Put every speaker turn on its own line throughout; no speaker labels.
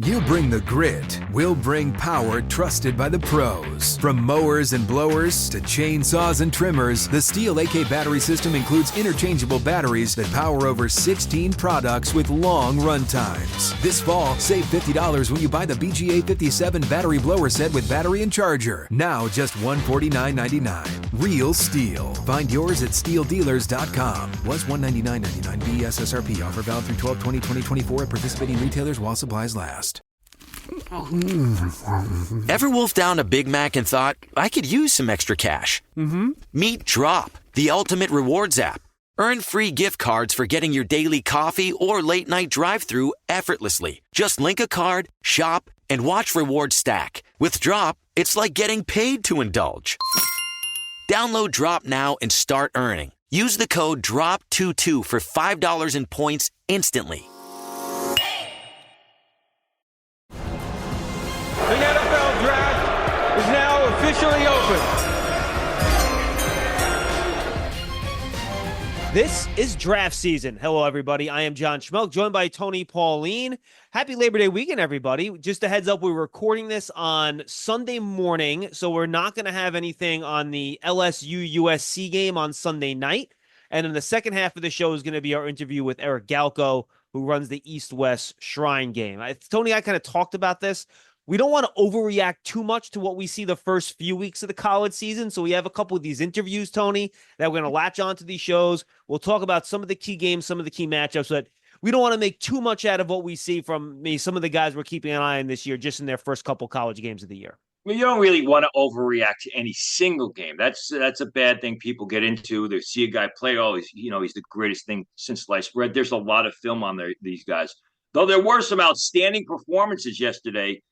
You bring the grit, we'll bring power trusted by the pros. From mowers and blowers to chainsaws and trimmers, the Steel AK battery system includes interchangeable batteries that power over 16 products with long run times. This fall, save $50 when you buy the BGA 57 battery blower set with battery and charger. Now just $149.99. Real STIHL. Find yours at STIHLdealers.com. Was $199.99 BSSRP. Offer valid through 12/20/2024 at participating retailers while supplies last.
Ever wolfed down a Big Mac and thought, I could use some extra cash? Meet Drop, the ultimate rewards app. Earn free gift cards for getting your daily coffee or late night drive-thru effortlessly. Just link a card, shop, and watch rewards stack. With Drop, it's like getting paid to indulge. Download Drop now and start earning. Use the code DROP22 for $5 in points instantly.
The NFL Draft is now officially open. This is draft season. Hello, everybody. I am John Schmeelk, joined by Tony Pauline. Happy Labor Day weekend, everybody. Just a heads up, we're recording this on Sunday morning, so we're not going to have anything on the LSU-USC game on Sunday night. And in the second half of the show is going to be our interview with Eric Galko, who runs the East-West Shrine game. Tony, I kind of talked about this. We don't want to overreact too much to what we see the first few weeks of the college season. So we have a couple of these interviews, Tony, that we're going to latch onto these shows. We'll talk about some of the key games, some of the key matchups, but we don't want to make too much out of what we see from some of the guys we're keeping an eye on this year, just in their first couple college games of the year.
Well, you don't really want to overreact to any single game. That's a bad thing people get into. They see a guy play, he's the greatest thing since sliced bread. There's a lot of film on these guys. Though there were some outstanding performances yesterday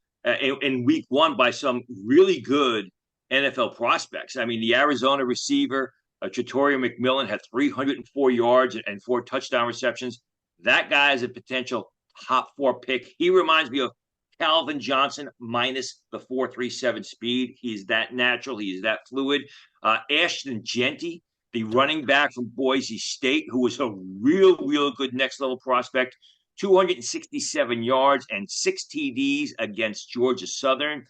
in week one by some really good NFL prospects. I mean, the Arizona receiver, Tre'Toria McMillan, had 304 yards and 4 touchdown receptions. That guy is a potential top 4 pick. He reminds me of Calvin Johnson minus the 4.37 speed. He's that natural. He's that fluid. Ashton Jeanty, the running back from Boise State, who was a real good next-level prospect, 267 yards and 6 TDs against Georgia Southern.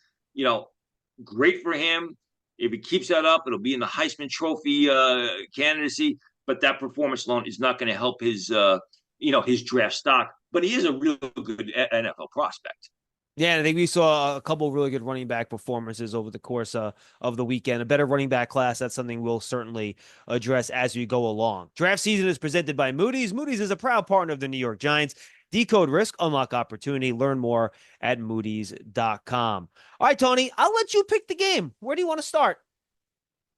Great for him. If he keeps that up, it'll be in the Heisman Trophy candidacy. But that performance alone is not going to help his draft stock. But he is a real good NFL prospect.
Yeah, I think we saw a couple of really good running back performances over the course of the weekend. A better running back class, that's something we'll certainly address as we go along. Draft season is presented by Moody's. Moody's is a proud partner of the New York Giants. Decode risk, unlock opportunity. Learn more at Moody's.com. All right, Tony, I'll let you pick the game. Where do you want to start?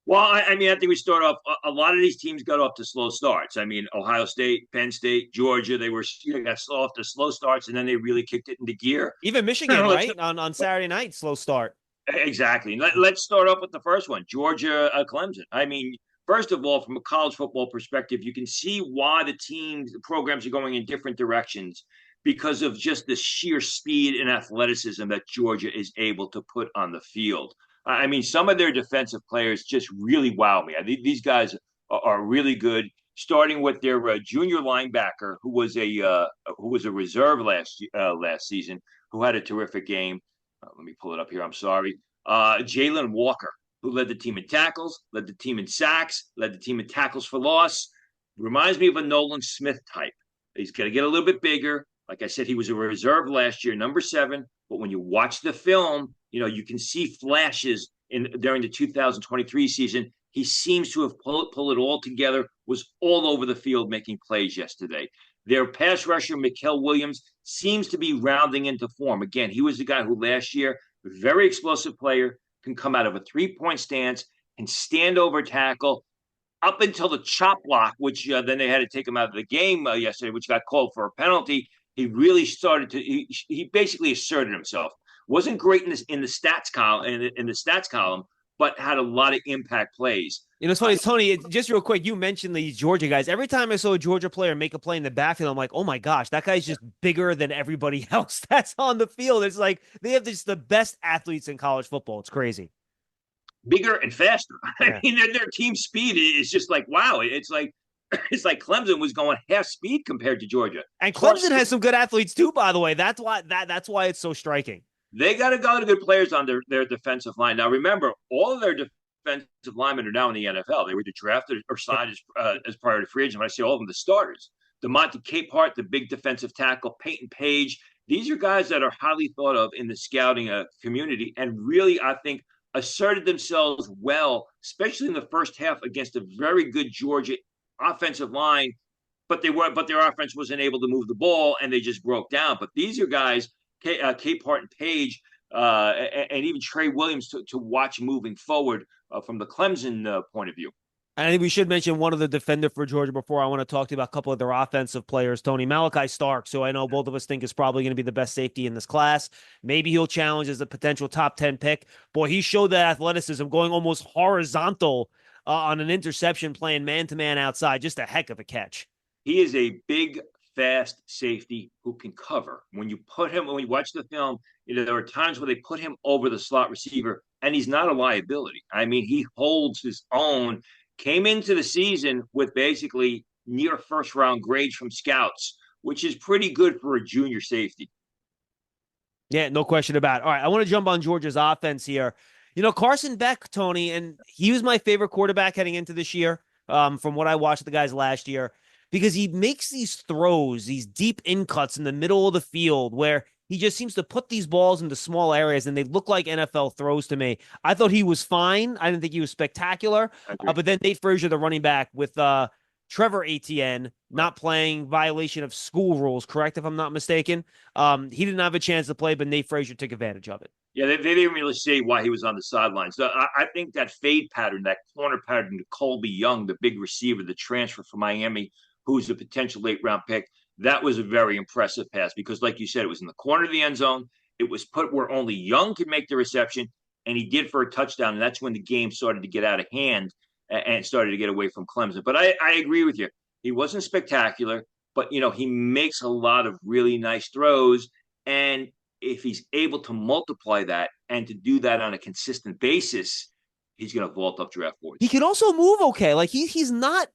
Well, I think we start off. A lot of these teams got off to slow starts. I mean, Ohio State, Penn State, Georgia, they got off to slow starts, and then they really kicked it into gear.
Even Michigan, right? On Saturday night, slow start.
Exactly. Let's start off with the first one, Georgia, Clemson. I mean, first of all, from a college football perspective, you can see why the programs are going in different directions because of just the sheer speed and athleticism that Georgia is able to put on the field. I mean, some of their defensive players just really wow me. These guys are really good. Starting with their junior linebacker, who was a reserve last season, who had a terrific game. Let me pull it up here. I'm sorry. Jalen Walker, who led the team in tackles, led the team in sacks, led the team in tackles for loss. Reminds me of a Nolan Smith type. He's got to get a little bit bigger. Like I said, he was a reserve last year, number 7. But when you watch the film, you can see flashes during the 2023 season. He seems to have pulled it all together, was all over the field making plays yesterday. Their pass rusher, Mikael Williams, seems to be rounding into form. Again, he was the guy who last year, very explosive player, can come out of a 3-point stance and stand over tackle up until the chop block, which then they had to take him out of the game yesterday, which got called for a penalty. He really started to. He basically asserted himself. Wasn't great in the stats column, but had a lot of impact plays.
It's funny, Tony, just real quick, you mentioned these Georgia guys. Every time I saw a Georgia player make a play in the backfield, I'm like, oh my gosh, that guy's just bigger than everybody else that's on the field. It's like they have just the best athletes in college football. It's crazy.
Bigger and faster. Yeah. I mean, their team speed is just like, wow. It's like it's like Clemson was going half speed compared to Georgia.
And Clemson has some good athletes too, by the way. That's why it's so striking.
They got a lot of good players on their defensive line. Now, remember, all of their defensive linemen are now in the NFL. They were either drafted or signed as prior to free agent. When I say all of them, the starters. DeMonte Capehart, the big defensive tackle, Peyton Page. These are guys that are highly thought of in the scouting community and really, I think, asserted themselves well, especially in the first half against a very good Georgia offensive line. But their offense wasn't able to move the ball, and they just broke down. But these are guys, Capehart and Page, and even Trey Williams to watch moving forward from the Clemson point of view.
And I think we should mention one of the defender for Georgia before I want to talk to you about a couple of their offensive players, Tony. Malachi Starks, who I know both of us think is probably going to be the best safety in this class. Maybe he'll challenge as a potential top 10 pick. Boy, he showed that athleticism going almost horizontal on an interception playing man-to-man outside. Just a heck of a catch.
He is a big, fast safety who can cover. When you watch the film, there are times where they put him over the slot receiver, and he's not a liability. I mean, he holds his own. Came into the season with basically near first-round grades from scouts, which is pretty good for a junior safety.
Yeah, no question about it. All right, I want to jump on Georgia's offense here. Carson Beck, Tony, and he was my favorite quarterback heading into this year from what I watched the guys last year, because he makes these throws, these deep in cuts in the middle of the field where he just seems to put these balls into small areas, and they look like NFL throws to me. I thought he was fine. I didn't think he was spectacular. But then Nate Frazier, the running back, with Trevor Etienne not playing, violation of school rules, correct, if I'm not mistaken. He didn't have a chance to play, but Nate Frazier took advantage of it.
Yeah, they didn't really say why he was on the sidelines. So I think that fade pattern, that corner pattern to Colby Young, the big receiver, the transfer from Miami, who's a potential late-round pick, that was a very impressive pass because, like you said, it was in the corner of the end zone. It was put where only Young could make the reception, and he did for a touchdown, and that's when the game started to get out of hand and started to get away from Clemson. But I agree with you. He wasn't spectacular, but, he makes a lot of really nice throws, and if he's able to multiply that and to do that on a consistent basis, he's going to vault up draft boards.
He can also move okay. Like, he's not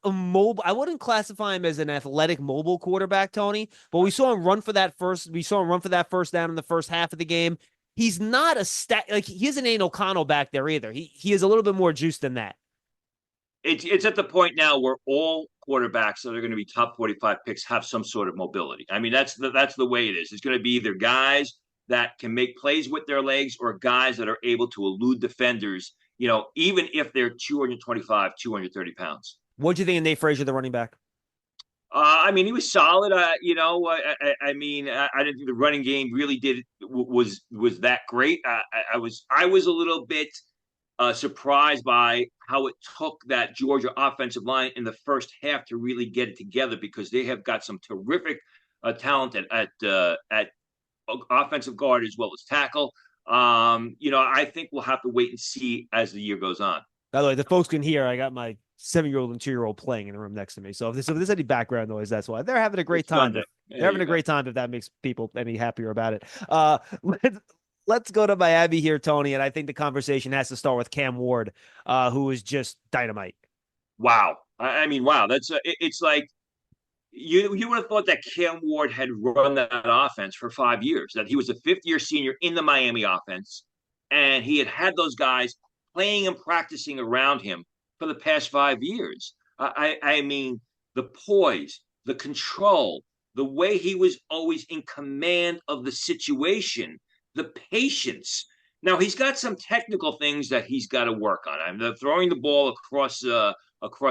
a mobile. I wouldn't classify him as an athletic mobile quarterback, Tony, but we saw him run for that first down in the first half of the game. He's not he isn't Aiden O'Connell back there either. He is a little bit more juice than that.
It's at the point now where all quarterbacks that are going to be top 45 picks have some sort of mobility. I mean, that's the way it is. It's going to be either guys that can make plays with their legs or guys that are able to elude defenders, even if they're 225, 230 pounds.
What'd you think of Nate Frazier, the running back?
I mean, he was solid. I didn't think the running game really was that great. I was a little bit surprised by how it took that Georgia offensive line in the first half to really get it together because they have got some terrific talent at offensive guard as well as tackle. I think we'll have to wait and see as the year goes on.
By the way, the folks can hear I got my 7-year-old and 2-year-old playing in the room next to me. So if there's any background noise, that's why. They're having a great time. They're having a great time if that makes people any happier about it. Let's go to Miami here, Tony, and I think the conversation has to start with Cam Ward, who is just dynamite.
Wow. I mean, wow. It's like you would have thought that Cam Ward had run that offense for 5 years, that he was a fifth-year senior in the Miami offense, and he had those guys playing and practicing around him for the past 5 years. I mean, the poise, the control, the way he was always in command of the situation, the patience. Now, he's got some technical things that he's got to work on. I mean, throwing the ball across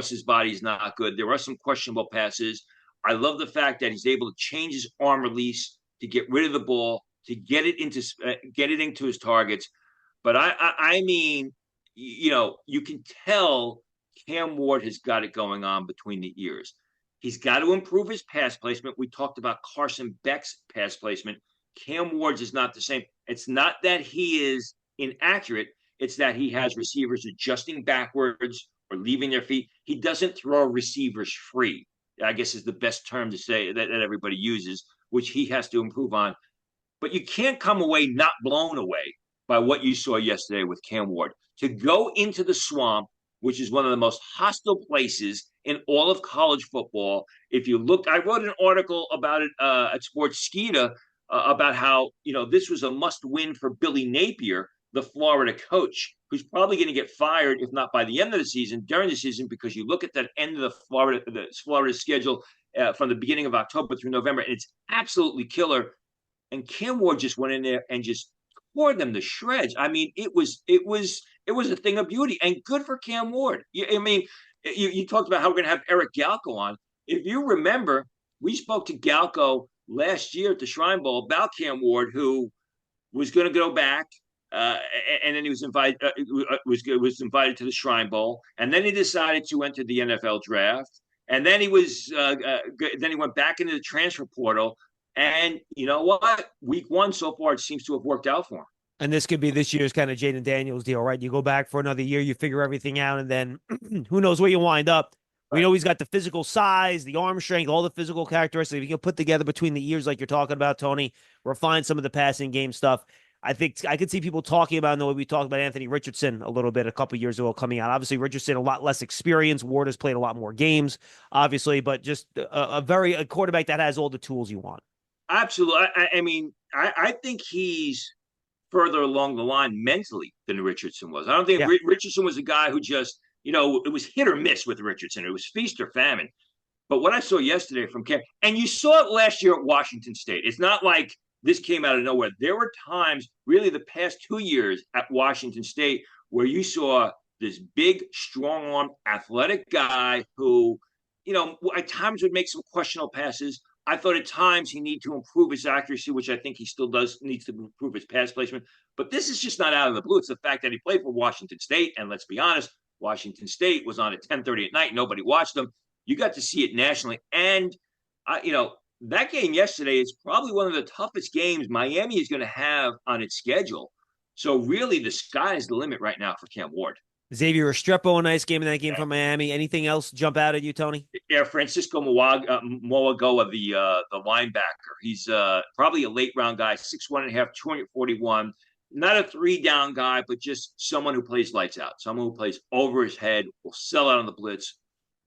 his body is not good. There are some questionable passes. I love the fact that he's able to change his arm release to get rid of the ball, to get it into his targets. But I mean, you can tell Cam Ward has got it going on between the ears. He's got to improve his pass placement. We talked about Carson Beck's pass placement. Cam Ward's is not the same. It's not that he is inaccurate. It's that he has receivers adjusting backwards or leaving their feet. He doesn't throw receivers free, I guess is the best term to say that everybody uses, which he has to improve on. But you can't come away not blown away by what you saw yesterday with Cam Ward. To go into the swamp which is one of the most hostile places in all of college football. If you look, I wrote an article about it at Sportskeeda about how, this was a must-win for Billy Napier, the Florida coach, who's probably going to get fired, if not by the end of the season, during the season, because you look at that end of the Florida schedule from the beginning of October through November, and it's absolutely killer. And Cam Ward just went in there and just tore them to shreds. I mean, it was a thing of beauty, and good for Cam Ward. You talked about how we're going to have Eric Galko on. If you remember, we spoke to Galko last year at the Shrine Bowl about Cam Ward, who was going to go back, and then he was invited was invited to the Shrine Bowl, and then he decided to enter the NFL draft, and then he went back into the transfer portal. And you know what? Week 1 so far, it seems to have worked out for him.
And this could be this year's kind of Jaden Daniels deal, right? You go back for another year, you figure everything out, and then who knows where you wind up. Right. We know he's got the physical size, the arm strength, all the physical characteristics. If you can put together between the years like you're talking about, Tony, refine some of the passing game stuff. I think I could see people talking about, in the way we talked about Anthony Richardson a little bit a couple years ago coming out. Obviously, Richardson, a lot less experience. Ward has played a lot more games, obviously, but just a quarterback that has all the tools you want.
Absolutely. I think he's further along the line mentally than Richardson was. I don't think Richardson was a guy who just, it was hit or miss with Richardson. It was feast or famine. But what I saw yesterday from Cam, and you saw it last year at Washington State, it's not like this came out of nowhere. There were times, really the past 2 years at Washington State, where you saw this big, strong-armed, athletic guy who, at times would make some questionable passes. I thought at times he needed to improve his accuracy, which I think he still does, needs to improve his pass placement. But this is just not out of the blue. It's the fact that he played for Washington State. And let's be honest, Washington State was on at 10:30 at night. Nobody watched them. You got to see it nationally. And, that game yesterday is probably one of the toughest games Miami is going to have on its schedule. So really the sky is the limit right now for Cam Ward.
Xavier Restrepo, a nice game in that game from Miami. Anything else jump out at you, Tony?
Yeah, Francisco Moagoa, the linebacker. He's probably a late round guy, 6'1.5", 241. Not a 3-down guy, but just someone who plays lights out. Someone who plays over his head, will sell out on the blitz,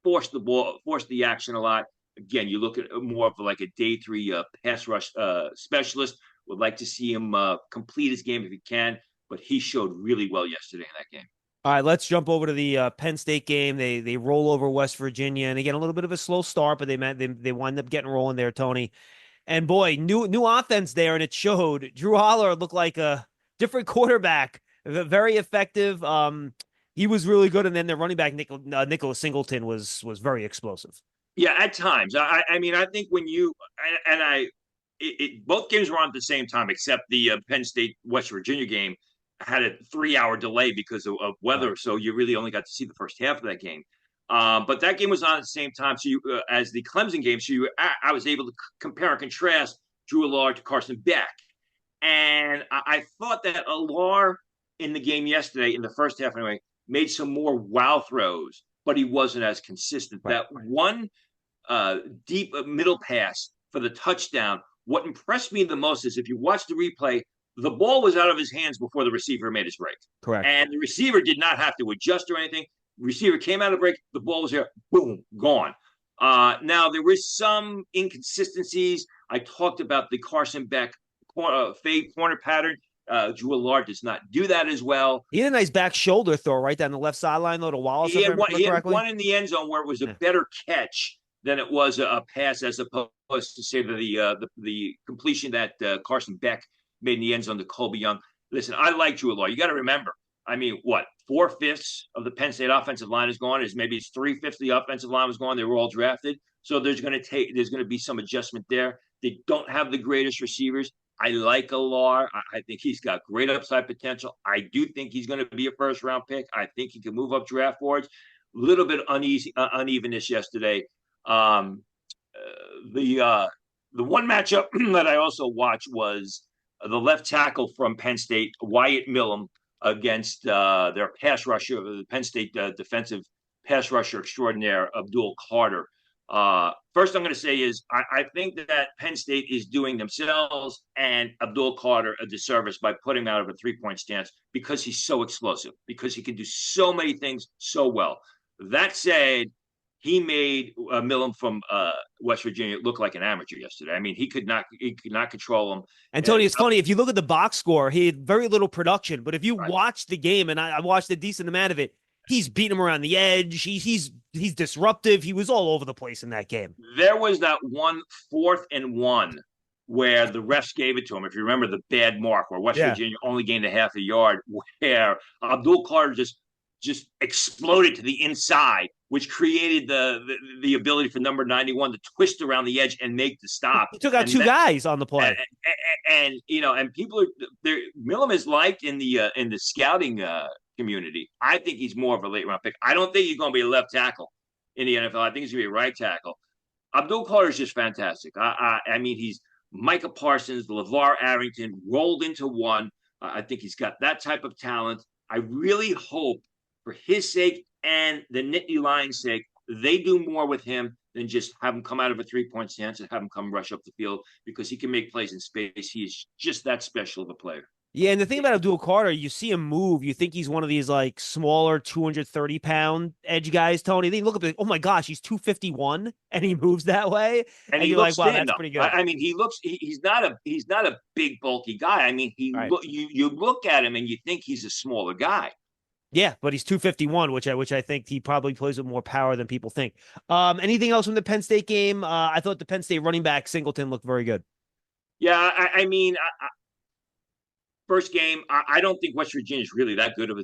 force the action a lot. Again, you look at more of like a day 3 pass rush specialist. Would like to see him complete his game if he can, but he showed really well yesterday in that game.
All right, let's jump over to the Penn State game. They roll over West Virginia, and again, a little bit of a slow start, but they wind up getting rolling there, Tony. And boy, new offense there, and it showed. Drew Holler looked like a different quarterback, very effective. He was really good, and then their running back Nicholas Singleton was very explosive.
Yeah, at times. I think when both games were on at the same time, except the Penn State West Virginia game had a 3-hour delay because of weather, so you really only got to see the first half of that game. But that game was on at the same time, so as the Clemson game, so I was able to compare and contrast Drew Allard to Carson Beck, and I thought that Allard in the game yesterday, in the first half anyway, made some more wow throws, but he wasn't as consistent. Right. That one deep middle pass for the touchdown, what impressed me the most is if you watch the replay, the ball was out of his hands before the receiver made his break.
Correct.
And the receiver did not have to adjust or anything. The receiver came out of break, the ball was there, boom, gone. Now, there were some inconsistencies. I talked about the Carson Beck fade corner pattern. Drew Allard does not do that as well.
He had a nice back shoulder throw right down the left sideline, though, to Wallace.
He had one in the end zone where it was a better catch than it was a pass, as opposed to, say, the completion that Carson Beck made in the end zone to Colby Young. Listen, I like Drew Allard. You got to remember, 4/5 of the Penn State offensive line is gone. Maybe it's 3/5 of the offensive line was gone. They were all drafted. So there's going to be some adjustment there. They don't have the greatest receivers. I like Allard. I think he's got great upside potential. I do think he's going to be a first-round pick. I think he can move up draft boards. A little bit unevenness yesterday. The one matchup that I also watched was the left tackle from Penn State, Wyatt Millam, against their pass rusher, the Penn State defensive pass rusher extraordinaire, Abdul Carter. First, I'm going to say is I think that Penn State is doing themselves and Abdul Carter a disservice by putting him out of a 3-point stance because he's so explosive, because he can do so many things so well. That said, he made Millam from West Virginia look like an amateur yesterday. I mean, he could not control him.
And Tony, it's funny, if you look at the box score, he had very little production, but if you watch the game, and I watched a decent amount of it, he's beating him around the edge. He's disruptive. He was all over the place in that game.
There was that 4th and 1 where the refs gave it to him. If you remember the bad mark where West Virginia only gained a half a yard, where Abdul Carter just exploded to the inside, which created the ability for number 91 to twist around the edge and make the stop.
He took out two guys on the play.
And people are there. Millam is liked in the scouting community. I think he's more of a late round pick. I don't think he's going to be a left tackle in the NFL. I think he's going to be a right tackle. Abdul Carter is just fantastic. I mean, he's Micah Parsons, LeVar Arrington rolled into one. I think he's got that type of talent. I really hope, for his sake and the Nittany Lions' sake, they do more with him than just have him come out of a 3-point stance and have him come rush up the field, because he can make plays in space. He is just that special of a player.
Yeah, and the thing about Abdul Carter, you see him move, you think he's one of these like smaller 230-pound edge guys, Tony. Then you look up, like, oh my gosh, he's 251 and he moves that way.
And
you're like, wow, that's pretty good.
I mean, he's not a big bulky guy. I mean, you look at him and you think he's a smaller guy.
Yeah, but he's 251, which I think he probably plays with more power than people think. Anything else from the Penn State game? I thought the Penn State running back Singleton looked very good.
Yeah, I mean, first game, I don't think West Virginia is really that good of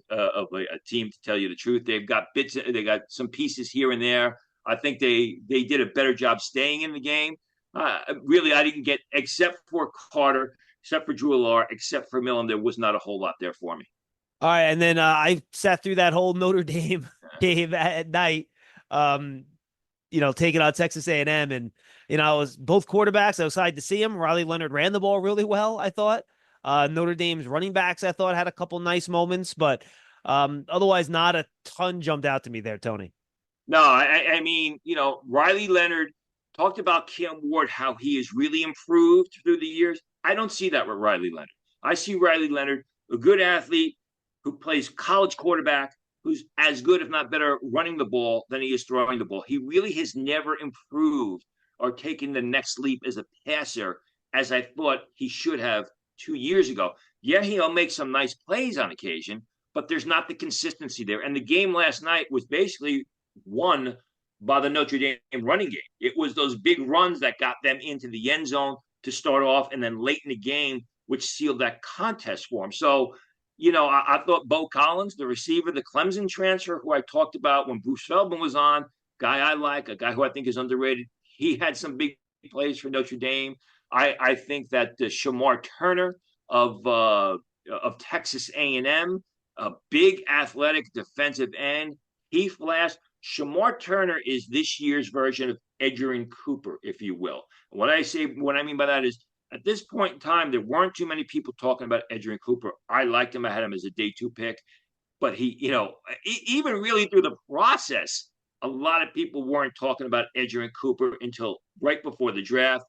a team, to tell you the truth. They've got they got some pieces here and there. I think they did a better job staying in the game. Really, I didn't get, except for Carter, except for Drew Allar, except for Millam, there was not a whole lot there for me.
All right, and then I sat through that whole Notre Dame game at night, taking out Texas A&M, and I was both quarterbacks. I was excited to see him. Riley Leonard ran the ball really well, I thought. Notre Dame's running backs, I thought, had a couple nice moments, but otherwise not a ton jumped out to me there, Tony.
No, I mean, Riley Leonard talked about Cam Ward, how he has really improved through the years. I don't see that with Riley Leonard. I see Riley Leonard, a good athlete who plays college quarterback, who's as good, if not better, running the ball than he is throwing the ball. He really has never improved or taken the next leap as a passer as I thought he should have 2 years ago. Yeah, he'll make some nice plays on occasion, but there's not the consistency there. And the game last night was basically won by the Notre Dame running game. It was those big runs that got them into the end zone to start off, and then late in the game, which sealed that contest for him. So, I thought Bo Collins, the receiver, the Clemson transfer, who I talked about when Bruce Feldman was on, guy I like, a guy who I think is underrated. He had some big plays for Notre Dame. I think that Shamar Turner of Texas A&M, a big athletic defensive end, he flashed. Shamar Turner is this year's version of Edgerrin Cooper, if you will. And what I mean by that is, at this point in time, there weren't too many people talking about Edgerrin Cooper. I liked him. I had him as a day 2 pick. But he, even really through the process, a lot of people weren't talking about Edgerrin Cooper until right before the draft.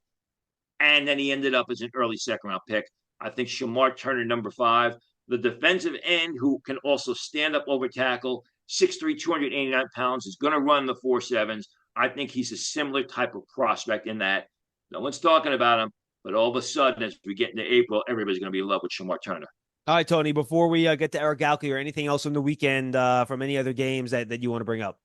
And then he ended up as an early 2nd-round pick. I think Shamar Turner, number 5, the defensive end who can also stand up over tackle, 6'3", 289 pounds, is going to run the 4.7s. I think he's a similar type of prospect in that no one's talking about him. But all of a sudden, as we get into April, everybody's going to be in love with Shamar Turner.
All right, Tony, before we get to Eric Galko or anything else from the weekend from any other games that you want to bring up?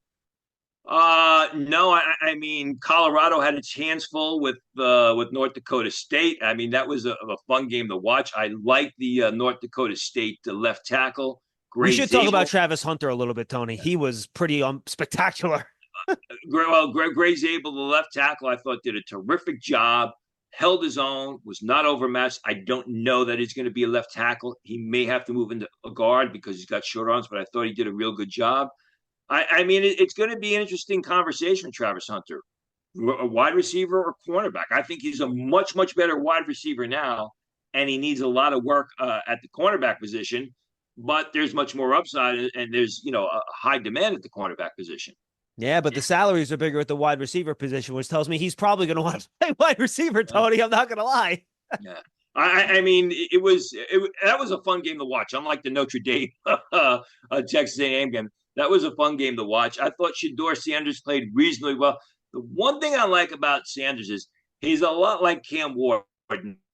No, I mean, Colorado had its hands full with North Dakota State. I mean, that was a fun game to watch. I like the North Dakota State left tackle.
We should talk about Travis Hunter a little bit, Tony. He was pretty spectacular.
Gray Zabel, the left tackle, I thought did a terrific job. Held his own, was not overmatched. I don't know that he's going to be a left tackle. He may have to move into a guard because he's got short arms, but I thought he did a real good job. I mean, it's going to be an interesting conversation, Travis Hunter. A wide receiver or cornerback. I think he's a much, much better wide receiver now, and he needs a lot of work at the cornerback position, but there's much more upside, and there's, a high demand at the cornerback position.
Yeah, but the salaries are bigger at the wide receiver position, which tells me he's probably going to want to play wide receiver, Tony. I'm not going to lie.
Yeah. I mean, that was a fun game to watch. Unlike the Notre Dame Texas A&M game, that was a fun game to watch. I thought Shedeur Sanders played reasonably well. The one thing I like about Sanders is he's a lot like Cam Ward,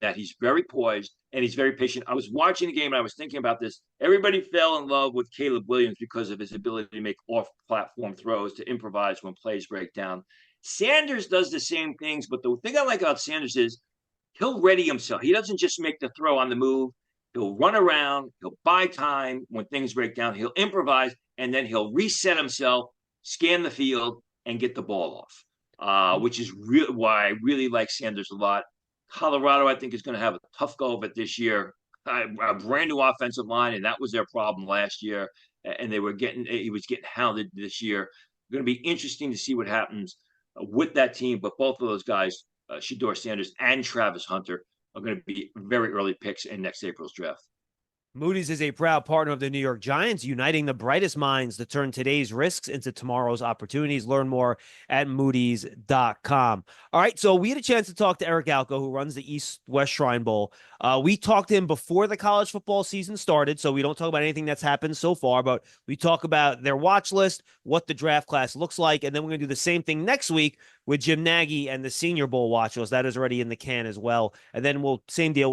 that he's very poised and he's very patient. I was watching the game and I was thinking about this. Everybody fell in love with Caleb Williams because of his ability to make off-platform throws, to improvise when plays break down. Sanders does the same things, but the thing I like about Sanders is he'll ready himself. He doesn't just make the throw on the move. He'll run around. He'll buy time when things break down. He'll improvise, and then he'll reset himself, scan the field, and get the ball off, which is why I really like Sanders a lot. Colorado, I think, is going to have a tough go of it this year. A brand new offensive line, and that was their problem last year. And he was getting hounded this year. Going to be interesting to see what happens with that team. But both of those guys, Shedeur Sanders and Travis Hunter, are going to be very early picks in next April's draft.
Moody's is a proud partner of the New York Giants, uniting the brightest minds to turn today's risks into tomorrow's opportunities. Learn more at Moody's.com. All right, so we had a chance to talk to Eric Galko, who runs the East-West Shrine Bowl. We talked to him before the college football season started, so we don't talk about anything that's happened so far, but we talk about their watch list, what the draft class looks like, and then we're going to do the same thing next week with Jim Nagy and the Senior Bowl watch list. That is already in the can as well. And then we'll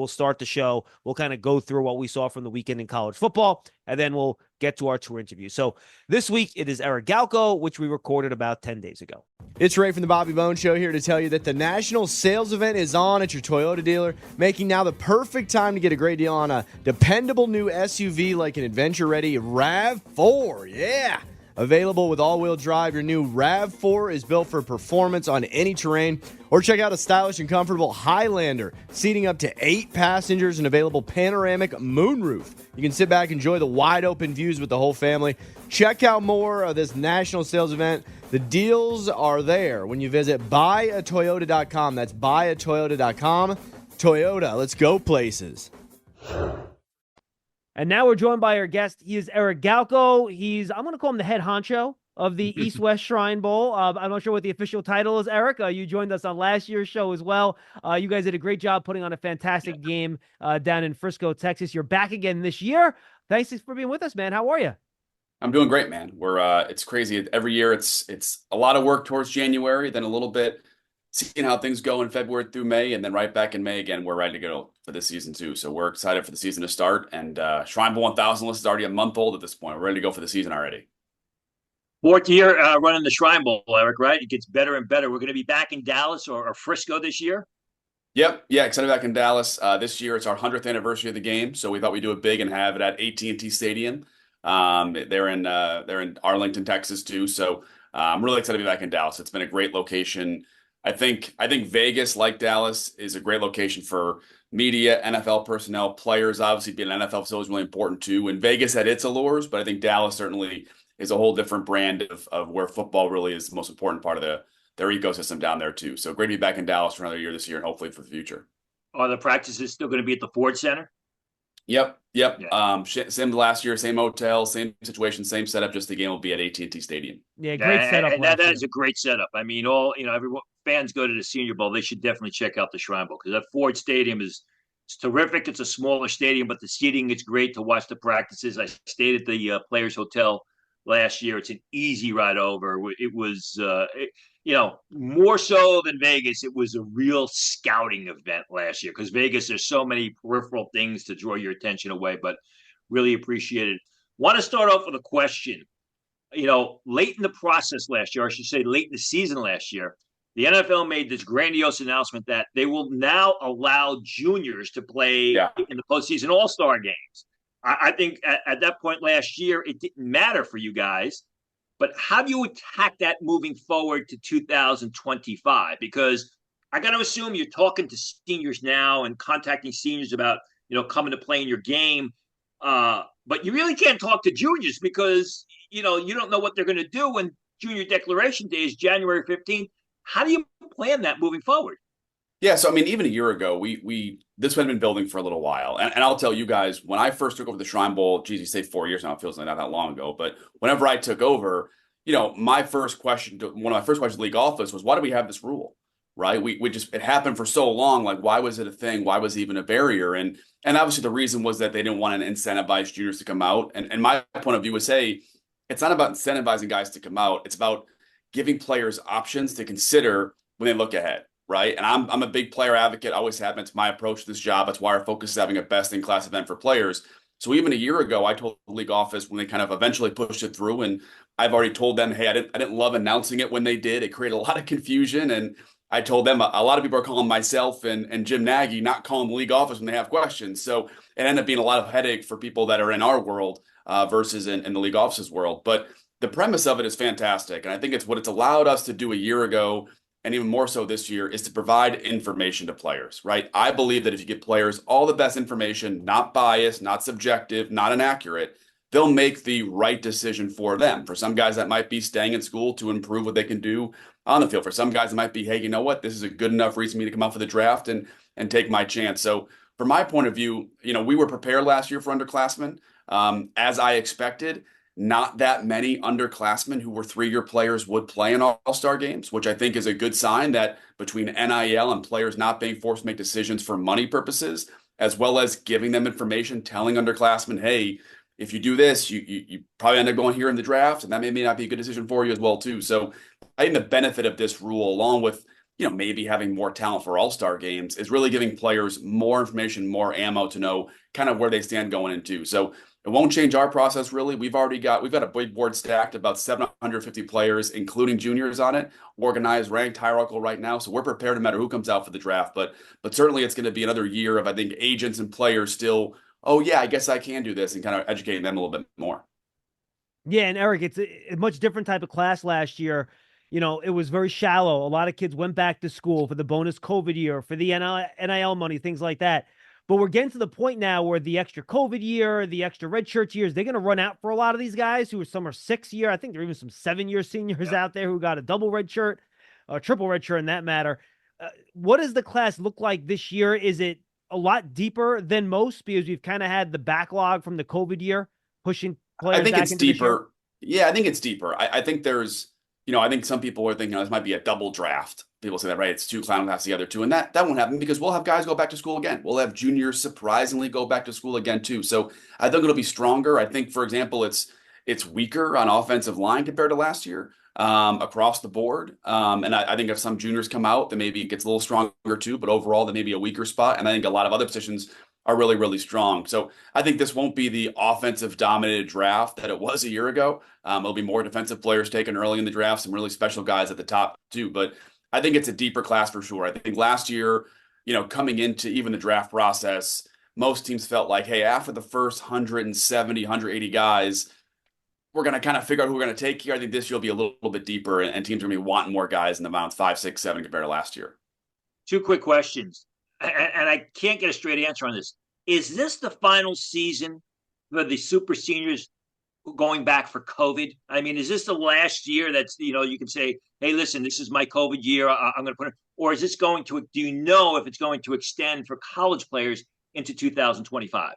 start the show. We'll kind of go through what we saw from the weekend in college football, and then we'll get to our tour interview. So this week it is Eric Galko, which we recorded about 10 days ago.
It's Ray from the Bobby Bones Show here to tell you that the national sales event is on at your Toyota dealer, making now the perfect time to get a great deal on a dependable new SUV like an adventure-ready RAV4. Yeah! Available with all-wheel drive, your new RAV4 is built for performance on any terrain. Or check out a stylish and comfortable Highlander, seating up to 8 passengers and available panoramic moonroof. You can sit back and enjoy the wide-open views with the whole family. Check out more of this national sales event. The deals are there when you visit buyatoyota.com. That's buyatoyota.com. Toyota, let's go places.
And now we're joined by our guest. He is Eric Galko. I'm going to call him the head honcho of the East-West Shrine Bowl. I'm not sure what the official title is, Eric. You joined us on last year's show as well. You guys did a great job putting on a fantastic game down in Frisco, Texas. You're back again this year. Thanks for being with us, man. How are you?
I'm doing great, man. It's crazy. Every year it's a lot of work towards January, then a little bit seeing how things go in February through May, and then right back in May again, we're ready to go for this season too. So we're excited for the season to start, and Shrine Bowl 1000 list is already a month old at this point. We're ready to go for the season already.
Fourth year running the Shrine Bowl, Eric, right? It gets better and better. We're going to be back in Dallas or Frisco this year.
Yep. Yeah. Excited back in Dallas. This year, it's our 100th anniversary of the game. So we thought we'd do it big and have it at AT&T Stadium. They're in Arlington, Texas too. So I'm really excited to be back in Dallas. It's been a great location. I think Vegas, like Dallas, is a great location for media, NFL personnel, players. Obviously, being an NFL facility is really important too. And Vegas had its allures, but I think Dallas certainly is a whole different brand of where football really is the most important part of their ecosystem down there too. So great to be back in Dallas for another year this year and hopefully for the future.
Are the practices still going to be at the Ford Center?
Yep.
Yeah.
Same last year, same hotel, same situation, same setup. Just the game will be at AT&T Stadium.
Yeah, great setup.
And that is a great setup. I mean, everyone fans go to the Senior Bowl. They should definitely check out the Shrine Bowl because that Ford Stadium it's terrific. It's a smaller stadium, but the seating is great to watch the practices. I stayed at the Players Hotel last year. It's an easy ride over. It was, more so than Vegas. It was a real scouting event last year because Vegas, there's so many peripheral things to draw your attention away, but really appreciate it. Want to start off with a question. Late in the process last year, I should say late in the season last year, the NFL made this grandiose announcement that they will now allow juniors to play in the postseason all-star games. I think at that point last year, it didn't matter for you guys. But how do you attack that moving forward to 2025? Because I got to assume you're talking to seniors now and contacting seniors about, coming to play in your game. But you really can't talk to juniors because, you don't know what they're going to do when junior declaration day is January 15th. How do you plan that moving forward?
Yeah, so I mean, even a year ago, this had been building for a little while, and I'll tell you guys, when I first took over the Shrine Bowl, geez, you say 4 years now, it feels like not that long ago, but whenever I took over, my first question to one of my first questions to the league office was, why do we have this rule? Right? We just, it happened for so long. Like, why was it a thing? Why was it even a barrier? And obviously the reason was that they didn't want to incentivize juniors to come out. And my point of view was, hey, it's not about incentivizing guys to come out. It's about giving players options to consider when they look ahead. Right. And I'm a big player advocate. I always have been. It's my approach to this job. That's why our focus is having a best in class event for players. So even a year ago, I told the league office when they kind of eventually pushed it through, and I've already told them, hey, I didn't love announcing it when they did. It created a lot of confusion. And I told them a lot of people are calling myself and Jim Nagy, not calling the league office when they have questions. So it ended up being a lot of headache for people that are in our world versus in the league office's world. But the premise of it is fantastic. And I think it's what it's allowed us to do a year ago, and even more so this year, is to provide information to players, right? I believe that if you give players all the best information, not biased, not subjective, not inaccurate, they'll make the right decision for them. For some guys, that might be staying in school to improve what they can do on the field. For some guys, it might be, hey, you know what? This is a good enough reason for me to come out for the draft and take my chance. So from my point of view, we were prepared last year for underclassmen. As I expected, not that many underclassmen who were 3-year players would play in all-star games, which I think is a good sign that between NIL and players not being forced to make decisions for money purposes, as well as giving them information, telling underclassmen, hey, if you do this, you probably end up going here in the draft, and that may not be a good decision for you as well, too. So I think the benefit of this rule, along with maybe having more talent for all-star games, is really giving players more information, more ammo to know kind of where they stand going into. So it won't change our process, really. We've got a big board stacked, about 750 players, including juniors on it, organized, ranked, hierarchical right now. So we're prepared no matter who comes out for the draft. But certainly it's going to be another year of, I think, agents and players still, oh, yeah, I guess I can do this, and kind of educating them a little bit more.
Yeah, and Eric, it's a much different type of class last year. It was very shallow. A lot of kids went back to school for the bonus COVID year, for the NIL money, things like that. But we're getting to the point now where the extra COVID year, the extra redshirt years, they're going to run out for a lot of these guys who are some are 6-year. I think there are even some 7-year seniors out there who got a double redshirt, a triple redshirt in that matter. What does the class look like this year? Is it a lot deeper than most because we've kind of had the backlog from the COVID year pushing players
I think
back
it's
into
deeper. Yeah, I think it's deeper. I think there's, I think some people are thinking this might be a double draft. People say that, right? It's 2 clown classes together too. And that won't happen because we'll have guys go back to school again. We'll have juniors surprisingly go back to school again too. So I think it'll be stronger. I think, for example, it's weaker on offensive line compared to last year across the board. And I think if some juniors come out, then maybe it gets a little stronger too. But overall, there may be a weaker spot. And I think a lot of other positions are really, really strong. So I think this won't be the offensive dominated draft that it was a year ago. It'll be more defensive players taken early in the draft, some really special guys at the top too. But I think it's a deeper class for sure. I think last year, coming into even the draft process, most teams felt like, hey, after the first 170, 180 guys, we're going to kind of figure out who we're going to take here. I think this year will be a little bit deeper, and teams are going to be wanting more guys in the rounds 5, 6, 7 compared to last year.
2 quick questions, and I can't get a straight answer on this. Is this the final season for the super seniors going back for COVID? I mean, is this the last year that's, you can say, hey, listen, this is my COVID year. I'm going to put it, or is this going to, do you know if it's going to extend for college players into 2025?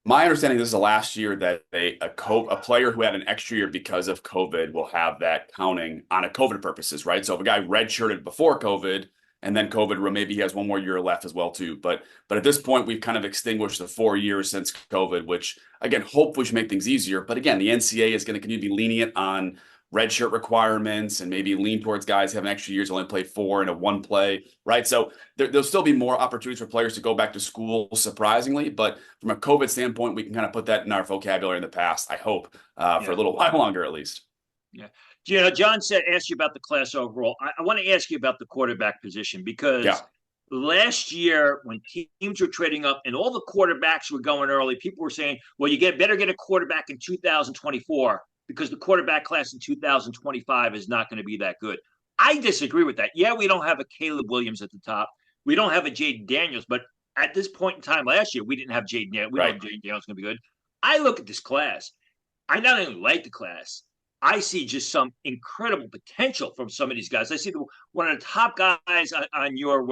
My understanding, this is the last year that a player who had an extra year because of COVID will have that counting on a COVID purposes, right? So if a guy redshirted before COVID and then COVID, maybe he has 1 more year left as well too. But at this point, we've kind of extinguished the 4 years since COVID, which again, hopefully should make things easier. But again, the NCAA is going to continue to be lenient on redshirt requirements and maybe lean towards guys having extra years, only play 4 in a 1 play, right? So there'll still be more opportunities for players to go back to school, surprisingly. But from a COVID standpoint, we can kind of put that in our vocabulary in the past, I hope, for a little while longer at least.
Yeah. John asked you about the class overall. I want to ask you about the quarterback position because last year when teams were trading up and all the quarterbacks were going early, people were saying, well, better get a quarterback in 2024 because the quarterback class in 2025 is not going to be that good. I disagree with that. Yeah, we don't have a Caleb Williams at the top. We don't have a Jaden Daniels, but at this point in time last year, we didn't have Jaden Daniels. We don't know Jaden Daniels is going to be good. I look at this class. I not only like the class, I see just some incredible potential from some of these guys. I see one of the top guys on your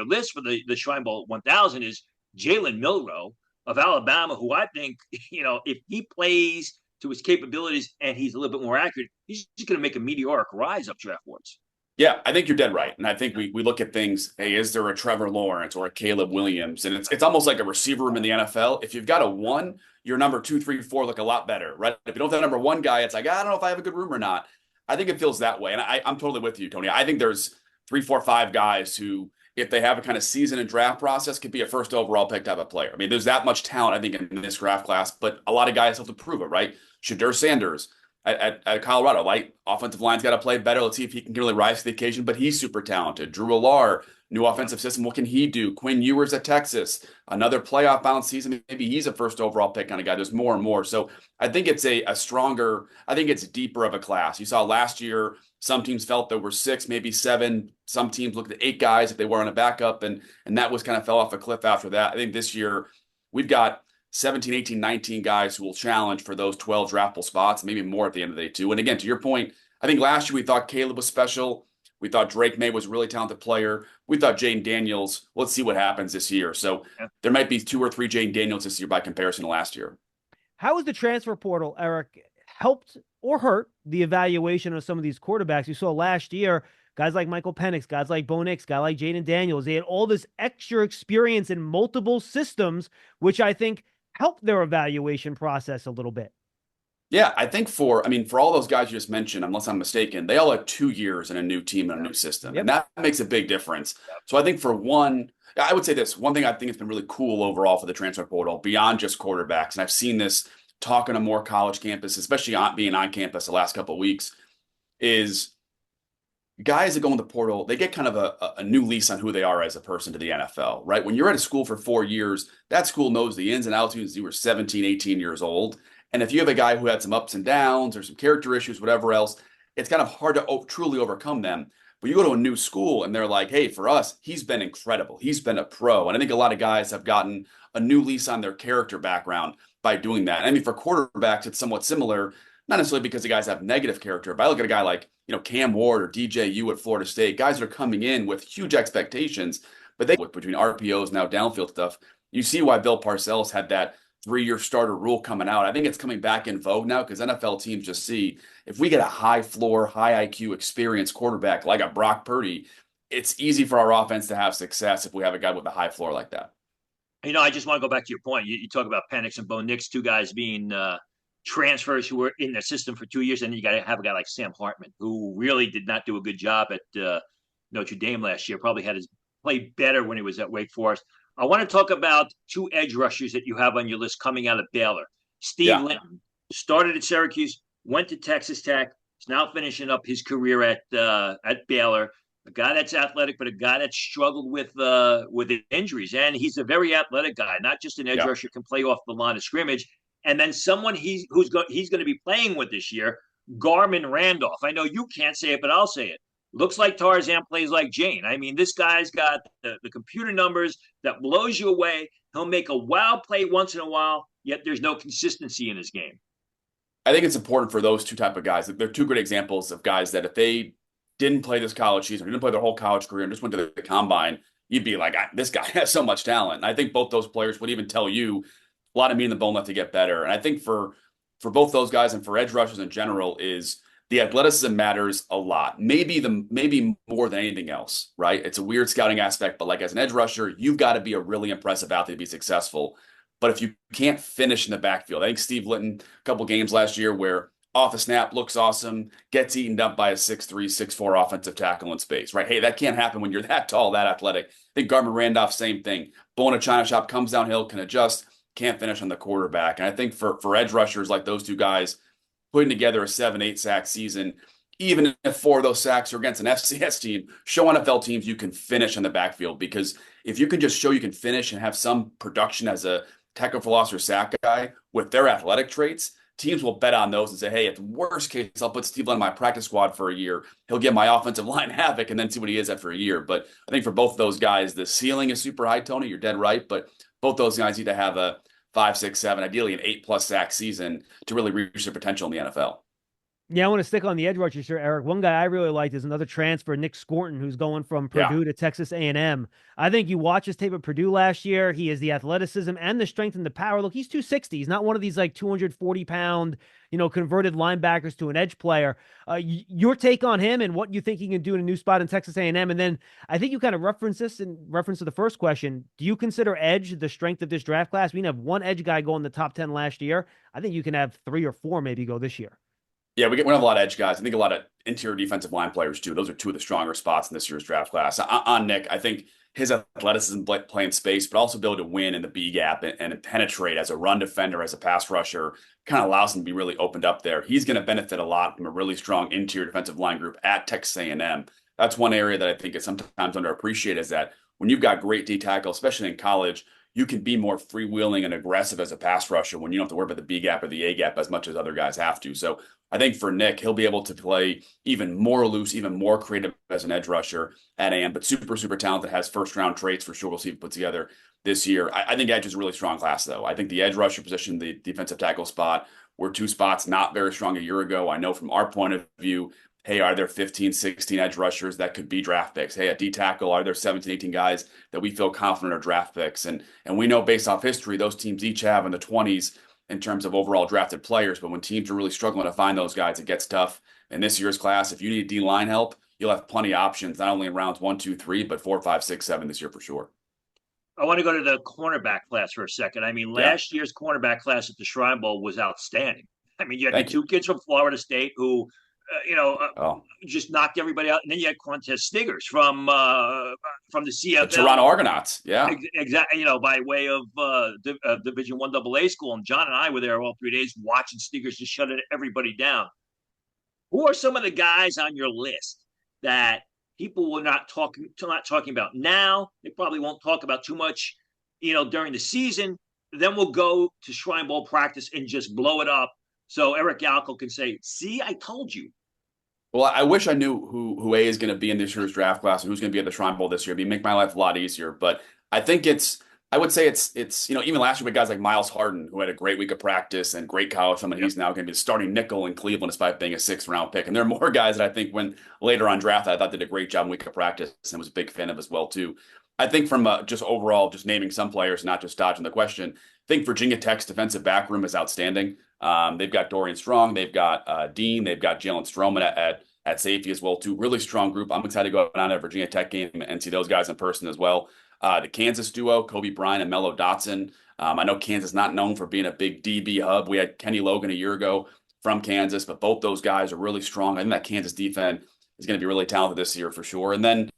list for the Shrine Bowl 1000 is Jalen Milroe of Alabama, who I think, if he plays to his capabilities and he's a little bit more accurate, he's just going to make a meteoric rise up draft boards.
Yeah, I think you're dead right. And I think we look at things, hey, is there a Trevor Lawrence or a Caleb Williams? And it's almost like a receiver room in the NFL. If you've got a 1, your number 2, 3, 4 look a lot better, right? If you don't have number 1 guy, it's like, I don't know if I have a good room or not. I think it feels that way. And I'm totally with you, Tony. I think there's 3, 4, 5 guys who, if they have a kind of season and draft process, could be a first overall pick type of player. I mean, there's that much talent, I think, in this draft class, but a lot of guys have to prove it, right? Shadur Sanders at Colorado, like offensive line's got to play better. Let's see if he can really rise to the occasion, but he's super talented. Drew Allar, new offensive system. What can he do? Quinn Ewers at Texas, another playoff bound season. Maybe he's a first overall pick kind of guy. There's more and more. So I think it's a stronger, I think it's deeper of a class. You saw last year, some teams felt there were 6, maybe 7. Some teams looked at 8 guys if they were on a backup, and that was kind of fell off a cliff after that. I think this year we've got 17, 18, 19 guys who will challenge for those 12 draftable spots, maybe more at the end of the day too. And again, to your point, I think last year we thought Caleb was special. We thought Drake May was a really talented player. We thought Jaden Daniels. Let's see what happens this year. So there might be 2 or 3 Jaden Daniels this year by comparison to last year.
How has the transfer portal, Eric, helped or hurt the evaluation of some of these quarterbacks? You saw last year, guys like Michael Penix, guys like Bo Nix, guy like Jaden Daniels. They had all this extra experience in multiple systems, which I think helped their evaluation process a little bit.
Yeah, I think for all those guys you just mentioned, unless I'm mistaken, they all had 2 years in a new team and a new system. Yep. And that makes a big difference. Yep. So I think for one, I would say this, one thing I think has been really cool overall for the transfer portal, beyond just quarterbacks, and I've seen this talking to more college campuses, especially being on campus the last couple of weeks, is guys that go in the portal, they get kind of a new lease on who they are as a person to the NFL, right? When you're at a school for 4 years, that school knows the ins and outs since you were 17, 18 years old. And if you have a guy who had some ups and downs or some character issues, whatever else, it's kind of hard to truly overcome them. But you go to a new school and they're like, hey, for us, he's been incredible. He's been a pro. And I think a lot of guys have gotten a new lease on their character background by doing that. I mean, for quarterbacks, it's somewhat similar, not necessarily because the guys have negative character, but I look at a guy like, Cam Ward or DJU at Florida State, guys that are coming in with huge expectations, but they, between RPOs now downfield stuff, you see why Bill Parcells had that 3-year starter rule coming out. I think it's coming back in vogue now because NFL teams just see if we get a high floor, high IQ experienced quarterback like a Brock Purdy, it's easy for our offense to have success if we have a guy with a high floor like that.
I just want to go back to your point. You talk about Penix and Bo Nix, 2 guys being transfers who were in the system for 2 years, and then you got to have a guy like Sam Hartman, who really did not do a good job at Notre Dame last year. Probably had his play better when he was at Wake Forest. I want to talk about 2 edge rushers that you have on your list coming out of Baylor. Steve Linton started at Syracuse, went to Texas Tech, is now finishing up his career at Baylor. A guy that's athletic, but a guy that struggled with injuries, and he's a very athletic guy, not just an edge rusher, can play off the line of scrimmage. And then someone he's going to be playing with this year, Garmin Randolph. I know you can't say it, but I'll say it. Looks like Tarzan, plays like Jane. I mean, this guy's got the computer numbers that blows you away. He'll make a wild play once in a while, yet there's no consistency in his game.
I think it's important for those 2 type of guys. They're 2 great examples of guys that if they didn't play this college season, or didn't play their whole college career and just went to the combine, you'd be like, this guy has so much talent. And I think both those players would even tell you a lot of meat in the bone left to get better. And I think for both those guys and for edge rushers in general is the athleticism matters a lot. Maybe more than anything else, right? It's a weird scouting aspect, but like as an edge rusher, you've got to be a really impressive athlete to be successful. But if you can't finish in the backfield, I think Steve Linton, a couple games last year where off the snap looks awesome, gets eaten up by a 6'3", 6'4" offensive tackle in space, right? Hey, that can't happen when you're that tall, that athletic. I think Garmin Randolph, same thing. Bull in a China shop, comes downhill, can adjust, can't finish on the quarterback. And I think for edge rushers like those 2 guys, putting together a 7-8 sack season, even if 4 of those sacks are against an FCS team, show NFL teams you can finish in the backfield. Because if you can just show you can finish and have some production as a tackle for loss or sack guy with their athletic traits, teams will bet on those and say, hey, at the worst case, I'll put Steve Linton in my practice squad for a year. He'll get my offensive line havoc and then see what he is after a year. But I think for both of those guys, the ceiling is super high, Tony. You're dead right. But both those guys need to have a 5, 6, 7, ideally an 8+ sack season to really reach their potential in the NFL.
Yeah, I want to stick on the edge rushers here, Eric. One guy I really liked is another transfer, Nick Scorton, who's going from
Yeah.
Purdue to Texas A&M. I think you watch his tape at Purdue last year. He has the athleticism and the strength and the power. Look, he's 260. He's not one of these like 240-pound, converted linebackers to an edge player. Your take on him and what you think he can do in a new spot in Texas A&M. And then I think you kind of reference this in reference to the first question. Do you consider edge the strength of this draft class? We can have one edge guy go in the top 10 last year. I think you can have 3 or 4 maybe go this year.
Yeah, we have a lot of edge guys. I think a lot of interior defensive line players too. Those are two of the stronger spots in this year's draft class. On Nick, I think his athleticism playing space, but also be able to win in the B gap and penetrate as a run defender, as a pass rusher, kind of allows him to be really opened up there. He's going to benefit a lot from a really strong interior defensive line group at Texas A&M. That's one area that I think is sometimes underappreciated, is that when you've got great D tackle, especially in college, you can be more freewheeling and aggressive as a pass rusher when you don't have to worry about the B gap or the A gap as much as other guys have to. So I think for Nick, he'll be able to play even more loose, even more creative as an edge rusher at AM, but super, super talented, has first round traits for sure. We'll see if he puts together this year. I think edge is a really strong class, though. I think the edge rusher position, the defensive tackle spot, were two spots not very strong a year ago. I know from our point of view, hey, are there 15, 16 edge rushers that could be draft picks? Hey, at D tackle, are there 17, 18 guys that we feel confident are draft picks? And we know based off history, those teams each have in the 20s in terms of overall drafted players. But when teams are really struggling to find those guys, it gets tough. In this year's class, if you need D-line help, you'll have plenty of options, not only in rounds 1, 2, 3, but 4, 5, 6, 7 this year for sure.
I want to go to the cornerback class for a second. I mean, last year's cornerback class at the Shrine Bowl was outstanding. I mean, you had the two kids from Florida State who just knocked everybody out. And then you had Quintez Stiggers from the CFL.
The Toronto Argonauts, yeah.
Exactly, by way of Division I AA school. And John and I were there all 3 days watching Stiggers just shut everybody down. Who are some of the guys on your list that people were not talking about now? They probably won't talk about too much, during the season. Then we'll go to Shrine Bowl practice and just blow it up. So Eric Galko can say, see, I told you.
Well, I wish I knew who A is going to be in this year's draft class and who's going to be at the Shrine Bowl this year. It'd make my life a lot easier. But I think I would say it's even last year with guys like Miles Harden, who had a great week of practice and great college film, and he's now going to be the starting nickel in Cleveland despite being a 6th round pick. And there are more guys that I think when later on draft I thought did a great job in week of practice and was a big fan of as well too. I think from just overall, just naming some players, not just dodging the question, I think Virginia Tech's defensive back room is outstanding. They've got Dorian Strong, they've got Dean, they've got Jalen Stroman at safety as well too. Really strong group. I'm excited to go down to a Virginia Tech game and see those guys in person as well. The Kansas duo, Kobe Bryant and Mello Dotson. I know Kansas not known for being a big DB hub. We had Kenny Logan a year ago from Kansas, but both those guys are really strong. I think that Kansas defense is going to be really talented this year for sure. And then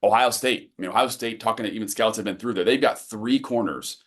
Ohio State. I mean, Ohio State, talking to even scouts have been through there. They've got 3 corners.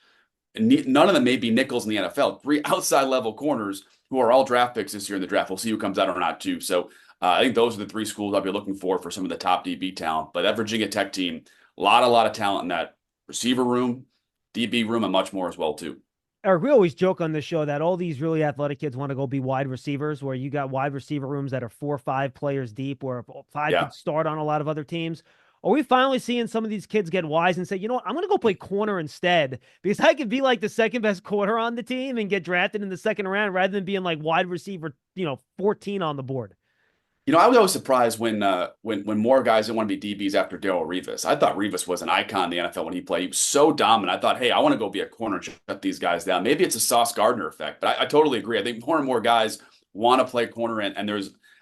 And none of them may be nickels in the NFL. 3 outside level corners who are all draft picks this year in the draft. We'll see who comes out or not too. So I think those are the 3 schools I'll be looking for some of the top DB talent. But that Virginia Tech team, a lot of talent in that receiver room, DB room, and much more as well too.
Eric, we always joke on this show that all these really athletic kids want to go be wide receivers, where you got wide receiver rooms that are 4 or 5 players deep, where 5 could start on a lot of other teams. Are we finally seeing some of these kids get wise and say, you know what, I'm going to go play corner instead because I could be like the second best corner on the team and get drafted in the 2nd round rather than being like wide receiver, 14 on the board?
I was always surprised when more guys didn't want to be DBs after Darrelle Revis. I thought Revis was an icon in the NFL when he played. He was so dominant. I thought, hey, I want to go be a corner and shut these guys down. Maybe it's a Sauce Gardner effect, but I totally agree. I think more and more guys want to play corner, and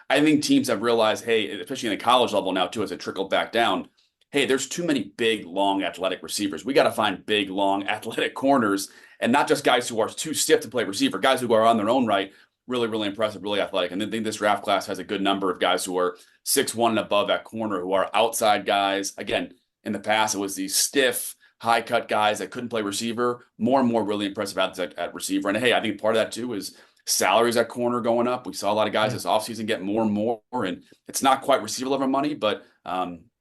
I think teams have realized, hey, especially in the college level now too, as it trickled back down, hey, there's too many big, long, athletic receivers. We got to find big, long, athletic corners, and not just guys who are too stiff to play receiver, guys who are on their own right, really, really impressive, really athletic. And I think this draft class has a good number of guys who are 6'1" and above at corner, who are outside guys. Again, in the past, it was these stiff, high-cut guys that couldn't play receiver. More and more really impressive athletes at receiver. And hey, I think part of that too is salaries at corner going up. We saw a lot of guys this offseason get more and more, and it's not quite receiver level money, but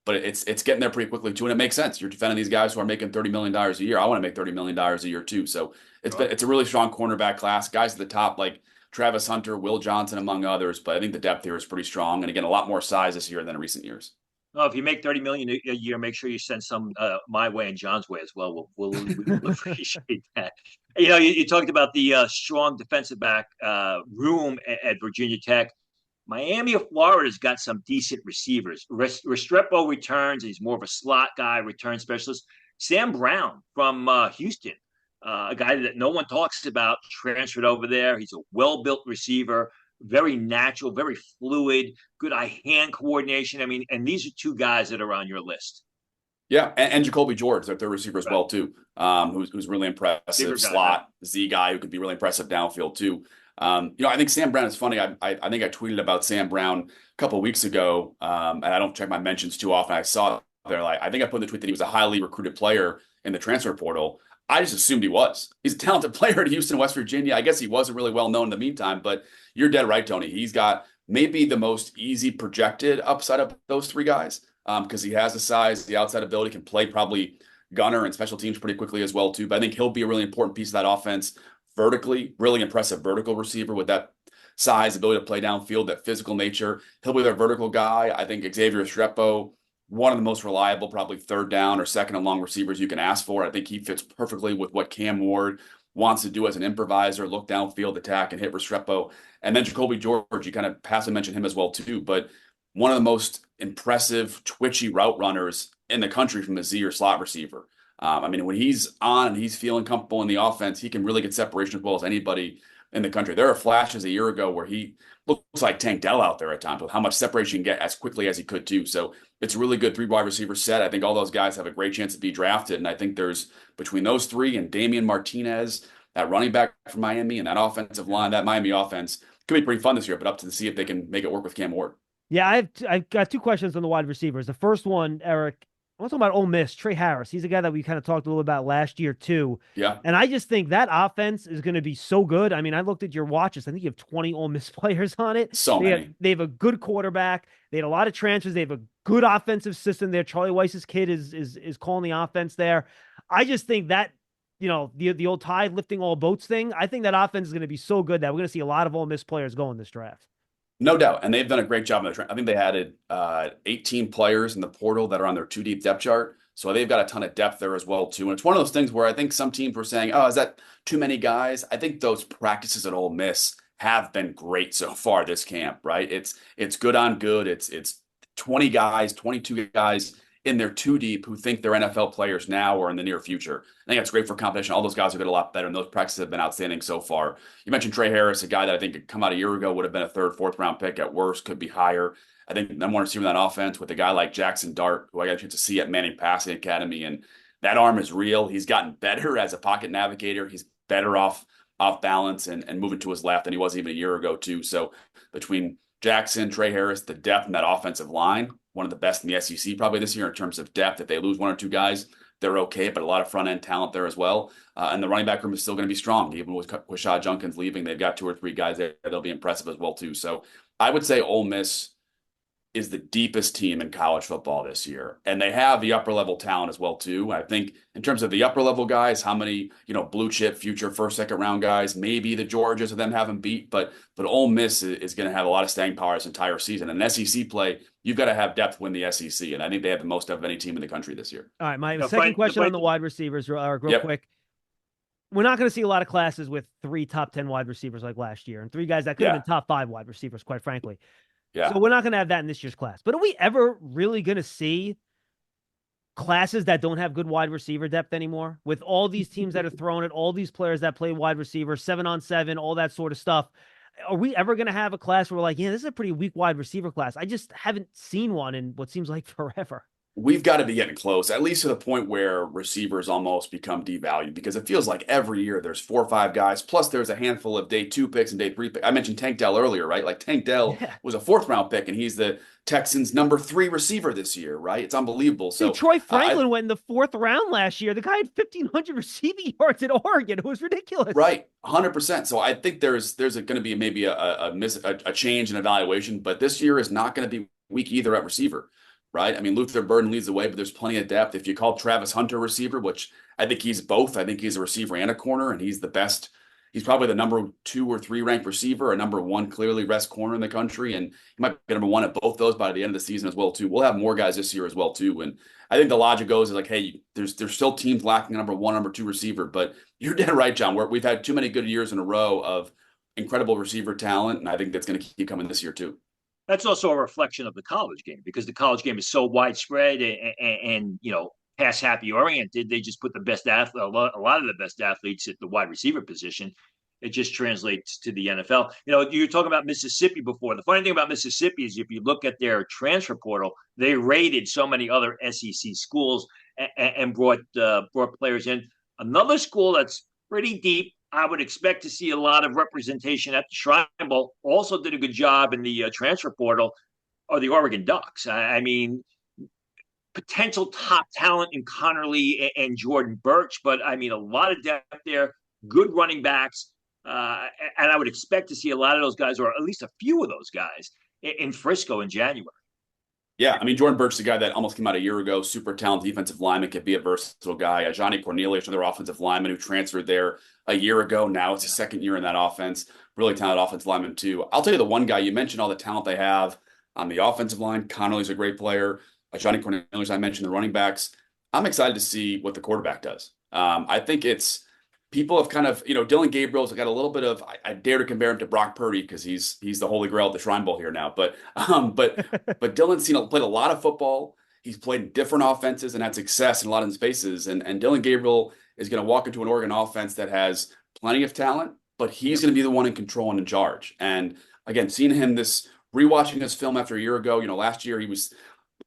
it's getting there pretty quickly too, and it makes sense. You're defending these guys who are making $30 million a year. I want to make $30 million a year too. So it's a really strong cornerback class. Guys at the top like Travis Hunter, Will Johnson, among others. But I think the depth here is pretty strong, and again, a lot more size this year than in recent years.
Well, if you make $30 million a year, make sure you send some my way and John's way as well. We'll appreciate that. You talked about the strong defensive back room at Virginia Tech. Miami of Florida's got some decent receivers. Restrepo returns. He's more of a slot guy, return specialist. Sam Brown from Houston, a guy that no one talks about, transferred over there. He's a well-built receiver, very natural, very fluid, good eye-hand coordination. I mean, and these are two guys that are on your list.
Yeah, and Jacoby George, their receiver as well too, who's really impressive. Slot Z guy who could be really impressive downfield too. I think Sam Brown is funny. I think I tweeted about Sam Brown a couple of weeks ago, and I don't check my mentions too often. I saw there, I think I put in the tweet that he was a highly recruited player in the transfer portal. I just assumed he was. He's a talented player at Houston, West Virginia. I guess he wasn't really well known in the meantime, but you're dead right, Tony. He's got maybe the most easy projected upside of those three guys. Because he has the size, the outside ability, can play probably gunner and special teams pretty quickly as well too. But I think he'll be a really important piece of that offense vertically, really impressive vertical receiver with that size, ability to play downfield, that physical nature. He'll be their vertical guy. I think Xavier Restrepo, one of the most reliable, probably third down or second and long receivers you can ask for. I think he fits perfectly with what Cam Ward wants to do as an improviser, look downfield, attack, and hit Restrepo. And then Jacoby George, you kind of passively mentioned him as well too, but one of the most impressive, twitchy route runners in the country from a Z or slot receiver. When he's on and he's feeling comfortable in the offense, he can really get separation as well as anybody in the country. There are flashes a year ago where he looks like Tank Dell out there at times with how much separation he can get as quickly as he could too. So it's a really good three wide receiver set. I think all those guys have a great chance to be drafted. And I think there's between those three and Damian Martinez, that running back from Miami, and that offensive line, that Miami offense could be pretty fun this year, but up to see if they can make it work with Cam Ward.
Yeah, I've got two questions on the wide receivers. The first one, Eric, I want to talk about Ole Miss, Trey Harris. He's a guy that we kind of talked a little about last year too.
Yeah.
And I just think that offense is going to be so good. I mean, I looked at your watches. I think you have 20 Ole Miss players on it.
So many.
They have a good quarterback. They had a lot of transfers. They have a good offensive system there. Charlie Weiss's kid is calling the offense there. I just think that, the old tide lifting all boats thing, I think that offense is going to be so good that we're going to see a lot of Ole Miss players go in this draft.
No doubt. And they've done a great job in the I think they added 18 players in the portal that are on their 2 deep depth chart. So they've got a ton of depth there as well, too. And it's one of those things where I think some teams were saying, oh, is that too many guys? I think those practices at Ole Miss have been great so far this camp, right? It's good on good. It's 20 guys, 22 guys in their 2 deep who think they're NFL players now or in the near future. I think that's great for competition. All those guys are getting a lot better, and those practices have been outstanding so far. You mentioned Trey Harris, a guy that I think could come out a year ago, would have been a 3rd, 4th round pick at worst, could be higher. I think number one receiver in that offense with a guy like Jackson Dart, who I got a chance to see at Manning Passing Academy, and that arm is real. He's gotten better as a pocket navigator. He's better off balance and moving to his left than he was even a year ago too. So between Jackson, Trey Harris, the depth in that offensive line, one of the best in the SEC probably this year in terms of depth. If they lose 1 or 2 guys, they're okay, but a lot of front-end talent there as well. And the running back room is still going to be strong. Even with Quashad Junkins leaving, they've got 2 or 3 guys there that'll be impressive as well too. So I would say Ole Miss is the deepest team in college football this year. And they have the upper level talent as well too. I think in terms of the upper level guys, how many, blue chip future 1st, 2nd round guys, maybe the Georgias of them haven't beat, but Ole Miss is going to have a lot of staying power this entire season. And SEC play, you've got to have depth win the SEC. And I think they have the most of any team in the country this year.
All right. My second question on the wide receivers, real quick. We're not going to see a lot of classes with 3 top 10 wide receivers like last year and 3 guys that could have been top 5 wide receivers, quite frankly.
Yeah.
So we're not going to have that in this year's class. But are we ever really going to see classes that don't have good wide receiver depth anymore? With all these teams that are throwing it, all these players that play wide receiver, 7-on-7, all that sort of stuff. Are we ever going to have a class where we're like, yeah, this is a pretty weak wide receiver class? I just haven't seen one in what seems like forever.
We've got to be getting close, at least to the point where receivers almost become devalued, because it feels like every year there's 4 or 5 guys, plus there's a handful of day 2 picks and day 3 picks. I mentioned Tank Dell earlier, right? Like Tank Dell was a 4th round pick, and he's the Texans' number 3 receiver this year, right? It's unbelievable. So
Troy Franklin went in the 4th round last year. The guy had 1,500 receiving yards at Oregon. It was ridiculous.
Right, 100%. So I think there's going to be maybe a change in evaluation, but this year is not going to be weak either at receiver. Right. I mean, Luther Burden leads the way, but there's plenty of depth. If you call Travis Hunter receiver, which I think he's both, I think he's a receiver and a corner, and he's the best. He's probably the number 2 or 3 ranked receiver, a number 1 clearly rest corner in the country, and he might be number 1 at both those by the end of the season as well too. We'll have more guys this year as well too, and I think the logic goes is like, hey, there's still teams lacking a number 1, number 2 receiver, but you're dead right, John. We've had too many good years in a row of incredible receiver talent, and I think that's going to keep coming this year too.
That's also a reflection of the college game because the college game is so widespread and pass happy oriented. They just put the best athlete, a lot of the best athletes at the wide receiver position. It just translates to the NFL. You were talking about Mississippi before. The funny thing about Mississippi is if you look at their transfer portal, they raided so many other SEC schools and brought players in. Another school that's pretty deep, I would expect to see a lot of representation at the Shrine Bowl. Also did a good job in the transfer portal are the Oregon Ducks. I mean, potential top talent in Connerly and Jordan Birch, but I mean, a lot of depth there, good running backs. And I would expect to see a lot of those guys, or at least a few of those guys, in Frisco in January.
Yeah, I mean, Jordan Birch is a guy that almost came out a year ago, super talented defensive lineman, could be a versatile guy. Johnny Cornelius, another offensive lineman who transferred there a year ago. Now it's his second year in that offense. Really talented offensive lineman, too. I'll tell you the one guy, you mentioned all the talent they have on the offensive line. Connerly's a great player. Johnny Cornelius, I mentioned the running backs. I'm excited to see what the quarterback does. I think people have kind of, Dylan Gabriel's got a little bit of, I dare to compare him to Brock Purdy because he's the holy grail at the Shrine Bowl here now. But Dylan's played a lot of football. He's played different offenses and had success in a lot of spaces. And Dylan Gabriel is going to walk into an Oregon offense that has plenty of talent, but he's going to be the one in control and in charge. And again, seeing him rewatching this film after a year ago, last year he was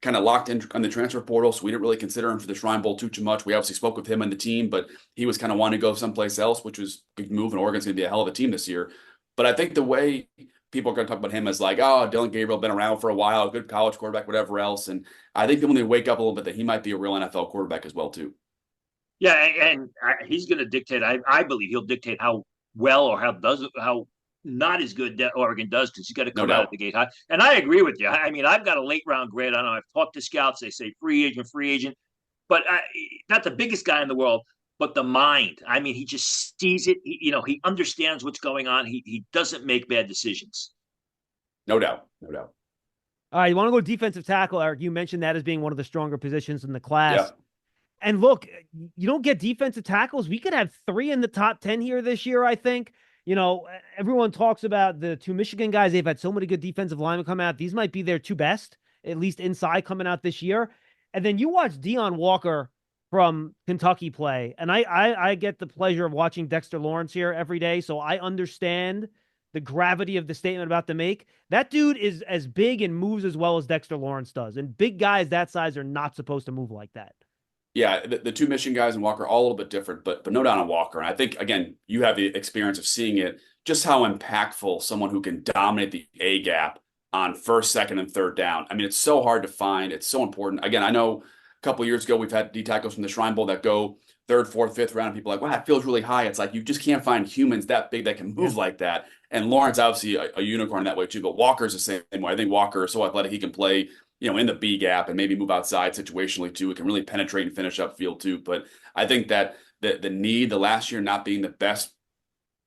kind of locked in on the transfer portal, so we didn't really consider him for the Shrine Bowl too much. We obviously spoke with him and the team, but he was kind of wanting to go someplace else, which was a good move, and Oregon's going to be a hell of a team this year. But I think the way people are going to talk about him as like, oh, Dylan Gabriel, been around for a while, good college quarterback, whatever else. And I think when they wake up a little bit that he might be a real NFL quarterback as well, too.
Yeah, and he's going to dictate, I believe he'll dictate how well or how not as good that Oregon does because he's got to come out of the gate high. And I agree with you. I mean, I've got a late round grade. I know I've talked to scouts. They say free agent, but not the biggest guy in the world, but the mind. I mean, he just sees it. He understands what's going on. He doesn't make bad decisions.
No doubt.
All right, you want to go defensive tackle, Eric? You mentioned that as being one of the stronger positions in the class.
Yeah.
And look, you don't get defensive tackles. We could have 3 in the top 10 here this year, I think. Everyone talks about the 2 Michigan guys. They've had so many good defensive linemen come out. These might be their 2 best, at least inside, coming out this year. And then you watch Deion Walker from Kentucky play. And I get the pleasure of watching Dexter Lawrence here every day. So I understand the gravity of the statement about to make. That dude is as big and moves as well as Dexter Lawrence does. And big guys that size are not supposed to move like that.
Yeah, the 2 Michigan guys and Walker all a little bit different, but no doubt on Walker. And I think, again, you have the experience of seeing it, just how impactful someone who can dominate the A gap on first, second, and third down. I mean, it's so hard to find. It's so important. Again, I know a couple of years ago we've had D tackles from the Shrine Bowl that go 3rd, 4th, 5th round. People are like, wow, that feels really high. It's like you just can't find humans that big that can move like that. And Lawrence, obviously, a unicorn that way too. But Walker's the same way. I think Walker is so athletic he can play in the B gap and maybe move outside situationally too. It can really penetrate and finish upfield too. But I think that the last year not being the best,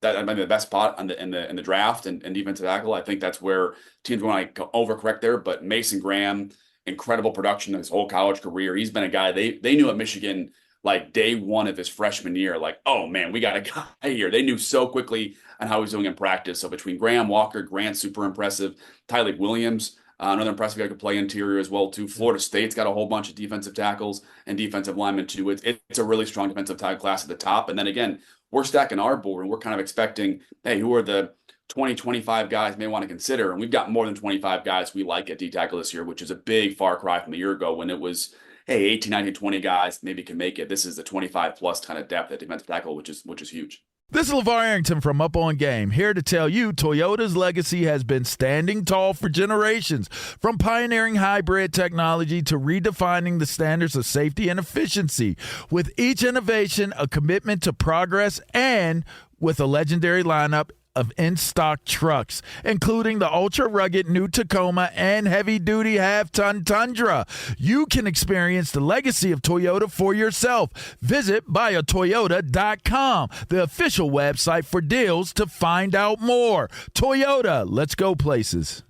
the best spot in the draft and defensive tackle, I think that's where teams want to overcorrect there. But Mason Graham, incredible production his whole college career. He's been a guy they knew at Michigan like day one of his freshman year, like, oh man, we got a guy here. They knew so quickly on how he was doing in practice. So between Graham, Walker, Grant, super impressive. Tyleik Williams, another impressive guy, could play interior as well too. Florida State's got a whole bunch of defensive tackles and defensive linemen too. It's a really strong defensive tackle class at the top. And then again, we're stacking our board and we're kind of expecting, hey, who are the 20, 25 guys may want to consider? And we've got more than 25 guys we like at D tackle this year, which is a big far cry from a year ago when it was, hey, 18, 19, 20 guys maybe can make it. This is the 25 plus kind of depth at defensive tackle, which is huge.
This is LeVar Arrington from Up On Game, here to tell you Toyota's legacy has been standing tall for generations. From pioneering hybrid technology to redefining the standards of safety and efficiency. With each innovation, a commitment to progress, and with a legendary lineup of in-stock trucks, including the ultra-rugged new Tacoma and heavy-duty half-ton Tundra. You can experience the legacy of Toyota for yourself. Visit buyatoyota.com, the official website for deals to find out more. Toyota, let's go places.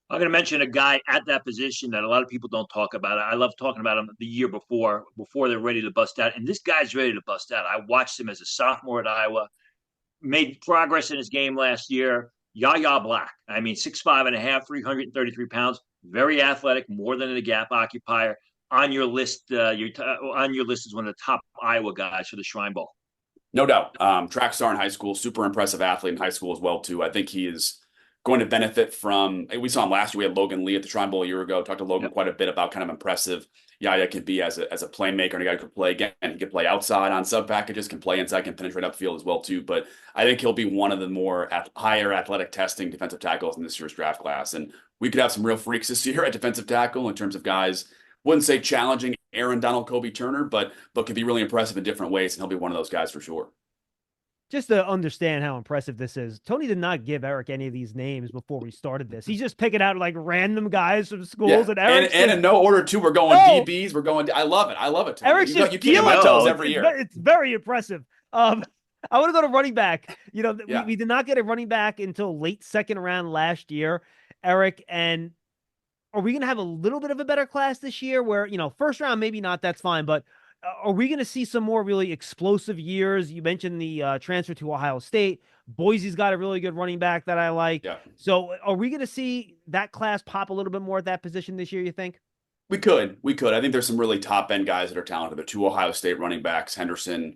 I'm going to mention a guy at that position that a lot of people don't talk about. I love talking about him the year before they're ready to bust out. And this guy's ready to bust out. I watched him as a sophomore at Iowa. Made progress in his game last year. Yaya Black. I mean, 6'5.5", 333 pounds, very athletic, more than a gap occupier. On your list, on your list is one of the top Iowa guys for the Shrine Bowl.
No doubt. Track star in high school, super impressive athlete in high school as well, too. I think he is going to benefit from, we saw him last year. We had Logan Lee at the Shrine Bowl a year ago. Talked to Logan quite a bit about kind of impressive Yaya can be as a playmaker, and a guy who can play again. He can play outside on sub packages, can play inside, can penetrate upfield as well, too. But I think he'll be one of the more higher athletic testing defensive tackles in this year's draft class. And we could have some real freaks this year at defensive tackle in terms of guys, wouldn't say challenging Aaron Donald, Kobe Turner, but could be really impressive in different ways. And he'll be one of those guys for sure.
Just to understand how impressive this is, Tony did not give Eric any of these names before we started this. He's just picking out like random guys from schools, and Eric
and in no order too. We're going DBs. We're going. I love it. I love it. Tony.
Eric's just
you keep my toes every year.
It's very impressive. I want to go to running back. We did not get a running back until late second round last year, Eric. And are we going to have a little bit of a better class this year? Where first round maybe not. That's fine, but are we going to see some more really explosive years? You mentioned the transfer to Ohio State. Boise's got a really good running back that I like. Yeah. So are we going to see that class pop a little bit more at that position this year, you think?
We could. I think there's some really top-end guys that are talented. The two Ohio State running backs, Henderson,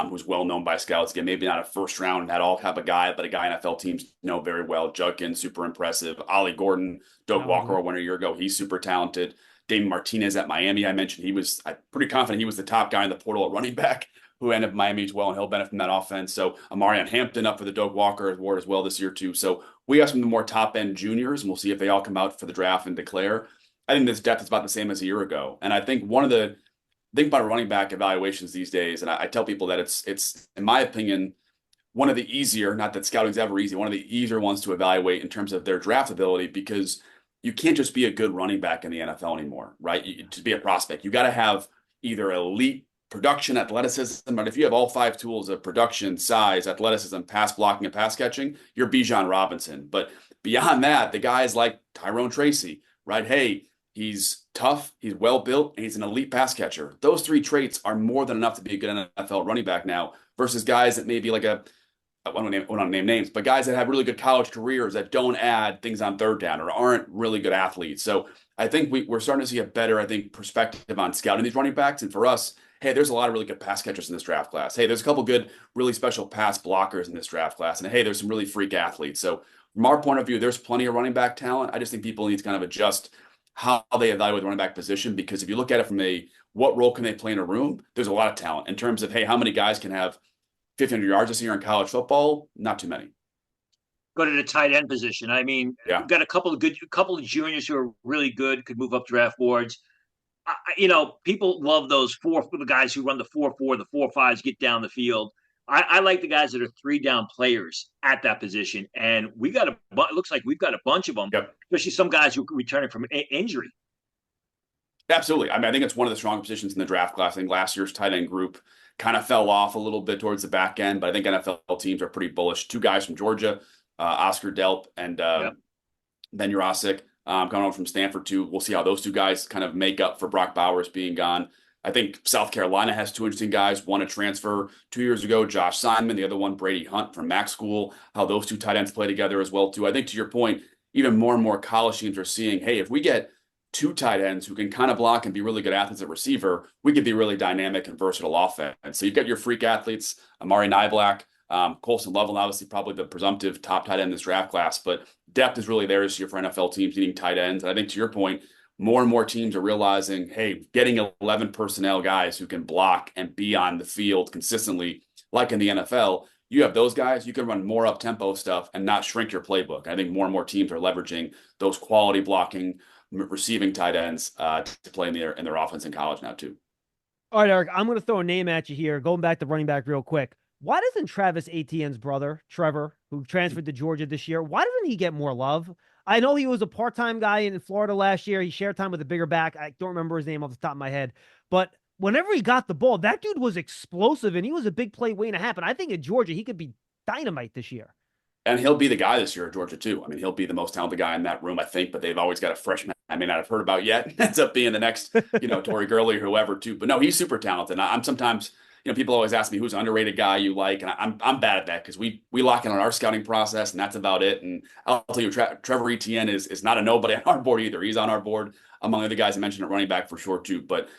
who's well-known by scouts. Again, maybe not a first-round at all type of guy, but a guy NFL teams know very well. Judkins, super impressive. Ollie Gordon, Doak Walker, a year ago. He's super talented. David Martinez at Miami, I mentioned I'm pretty confident he was the top guy in the portal at running back who ended up Miami as well, and he'll benefit from that offense. So Amarian Hampton up for the Doak Walker award as well this year too. So we have some more top-end juniors, and we'll see if they all come out for the draft and declare. I think this depth is about the same as a year ago. And I think think about running back evaluations these days, and I tell people that it's in my opinion, one of the easier, not that scouting's ever easy, one of the easier ones to evaluate in terms of their draft ability, because you can't just be a good running back in the NFL anymore, right? To be a prospect, you got to have either elite production, athleticism, but if you have all five tools of production, size, athleticism, pass blocking, and pass catching, you're Bijan Robinson. But beyond that, the guys like Tyrone Tracy, right? Hey, he's tough, he's well built, and he's an elite pass catcher. Those three traits are more than enough to be a good NFL running back now, versus guys that may be like I don't want to name names, but guys that have really good college careers that don't add things on third down or aren't really good athletes. So I think we're starting to see a better, perspective on scouting these running backs. And for us, hey, there's a lot of really good pass catchers in this draft class. Hey, there's a couple good, really special pass blockers in this draft class. And hey, there's some really freak athletes. So from our point of view, there's plenty of running back talent. I just think people need to kind of adjust how they evaluate the running back position, because if you look at it from what role can they play in a room, there's a lot of talent in terms of, hey, how many guys can have 1,500 yards this year in college football? Not too many.
Go to the tight end position. I mean, we've got a couple of juniors who are really good, could move up draft boards. People love the guys who run the 4-4, the 4-5s, get down the field. I like the guys that are 3-down players at that position, and it looks like we've got a bunch of them, especially some guys who are returning from injury.
Absolutely. I think it's one of the strong positions in the draft class. I think last year's tight end group kind of fell off a little bit towards the back end, but I think NFL teams are pretty bullish. Two guys from Georgia, Oscar Delp and Ben Jurasik, coming over from Stanford too. We'll see how those two guys kind of make up for Brock Bowers being gone. I think South Carolina has two interesting guys. One a transfer 2 years ago, Josh Simon. The other one, Brady Hunt from Mac School. How those two tight ends play together as well too. I think to your point, even more and more college teams are seeing, hey, if we get two tight ends who can kind of block and be really good athletes at receiver, we could be really dynamic and versatile offense. So you've got your freak athletes, Amari Niblack, Colson Loveland, obviously probably the presumptive top tight end in this draft class, but depth is really there this year for NFL teams needing tight ends. And I think to your point, more and more teams are realizing, hey, getting 11 personnel guys who can block and be on the field consistently, like in the NFL, you have those guys, you can run more up-tempo stuff and not shrink your playbook. I think more and more teams are leveraging those quality blocking, receiving tight ends to play in their offense in college now too.
All right, Eric, I'm going to throw a name at you here. Going back to running back real quick. Why doesn't Travis Etienne's brother, Trevor, who transferred to Georgia this year, why doesn't he get more love? I know he was a part-time guy in Florida last year. He shared time with a bigger back. I don't remember his name off the top of my head. But whenever he got the ball, that dude was explosive, and he was a big play waiting to happen. I think at Georgia, he could be dynamite this year.
And he'll be the guy this year at Georgia, too. I mean, he'll be the most talented guy in that room, I think, but they've always got a freshman I may not have heard about yet. Ends up being the next, Tory Gurley or whoever, too. But no, he's super talented. I'm sometimes people always ask me who's an underrated guy you like, and I'm bad at that because we lock in on our scouting process, and that's about it. And I'll tell you, Trevor Etienne is not a nobody on our board either. He's on our board among other guys I mentioned at running back for sure too. But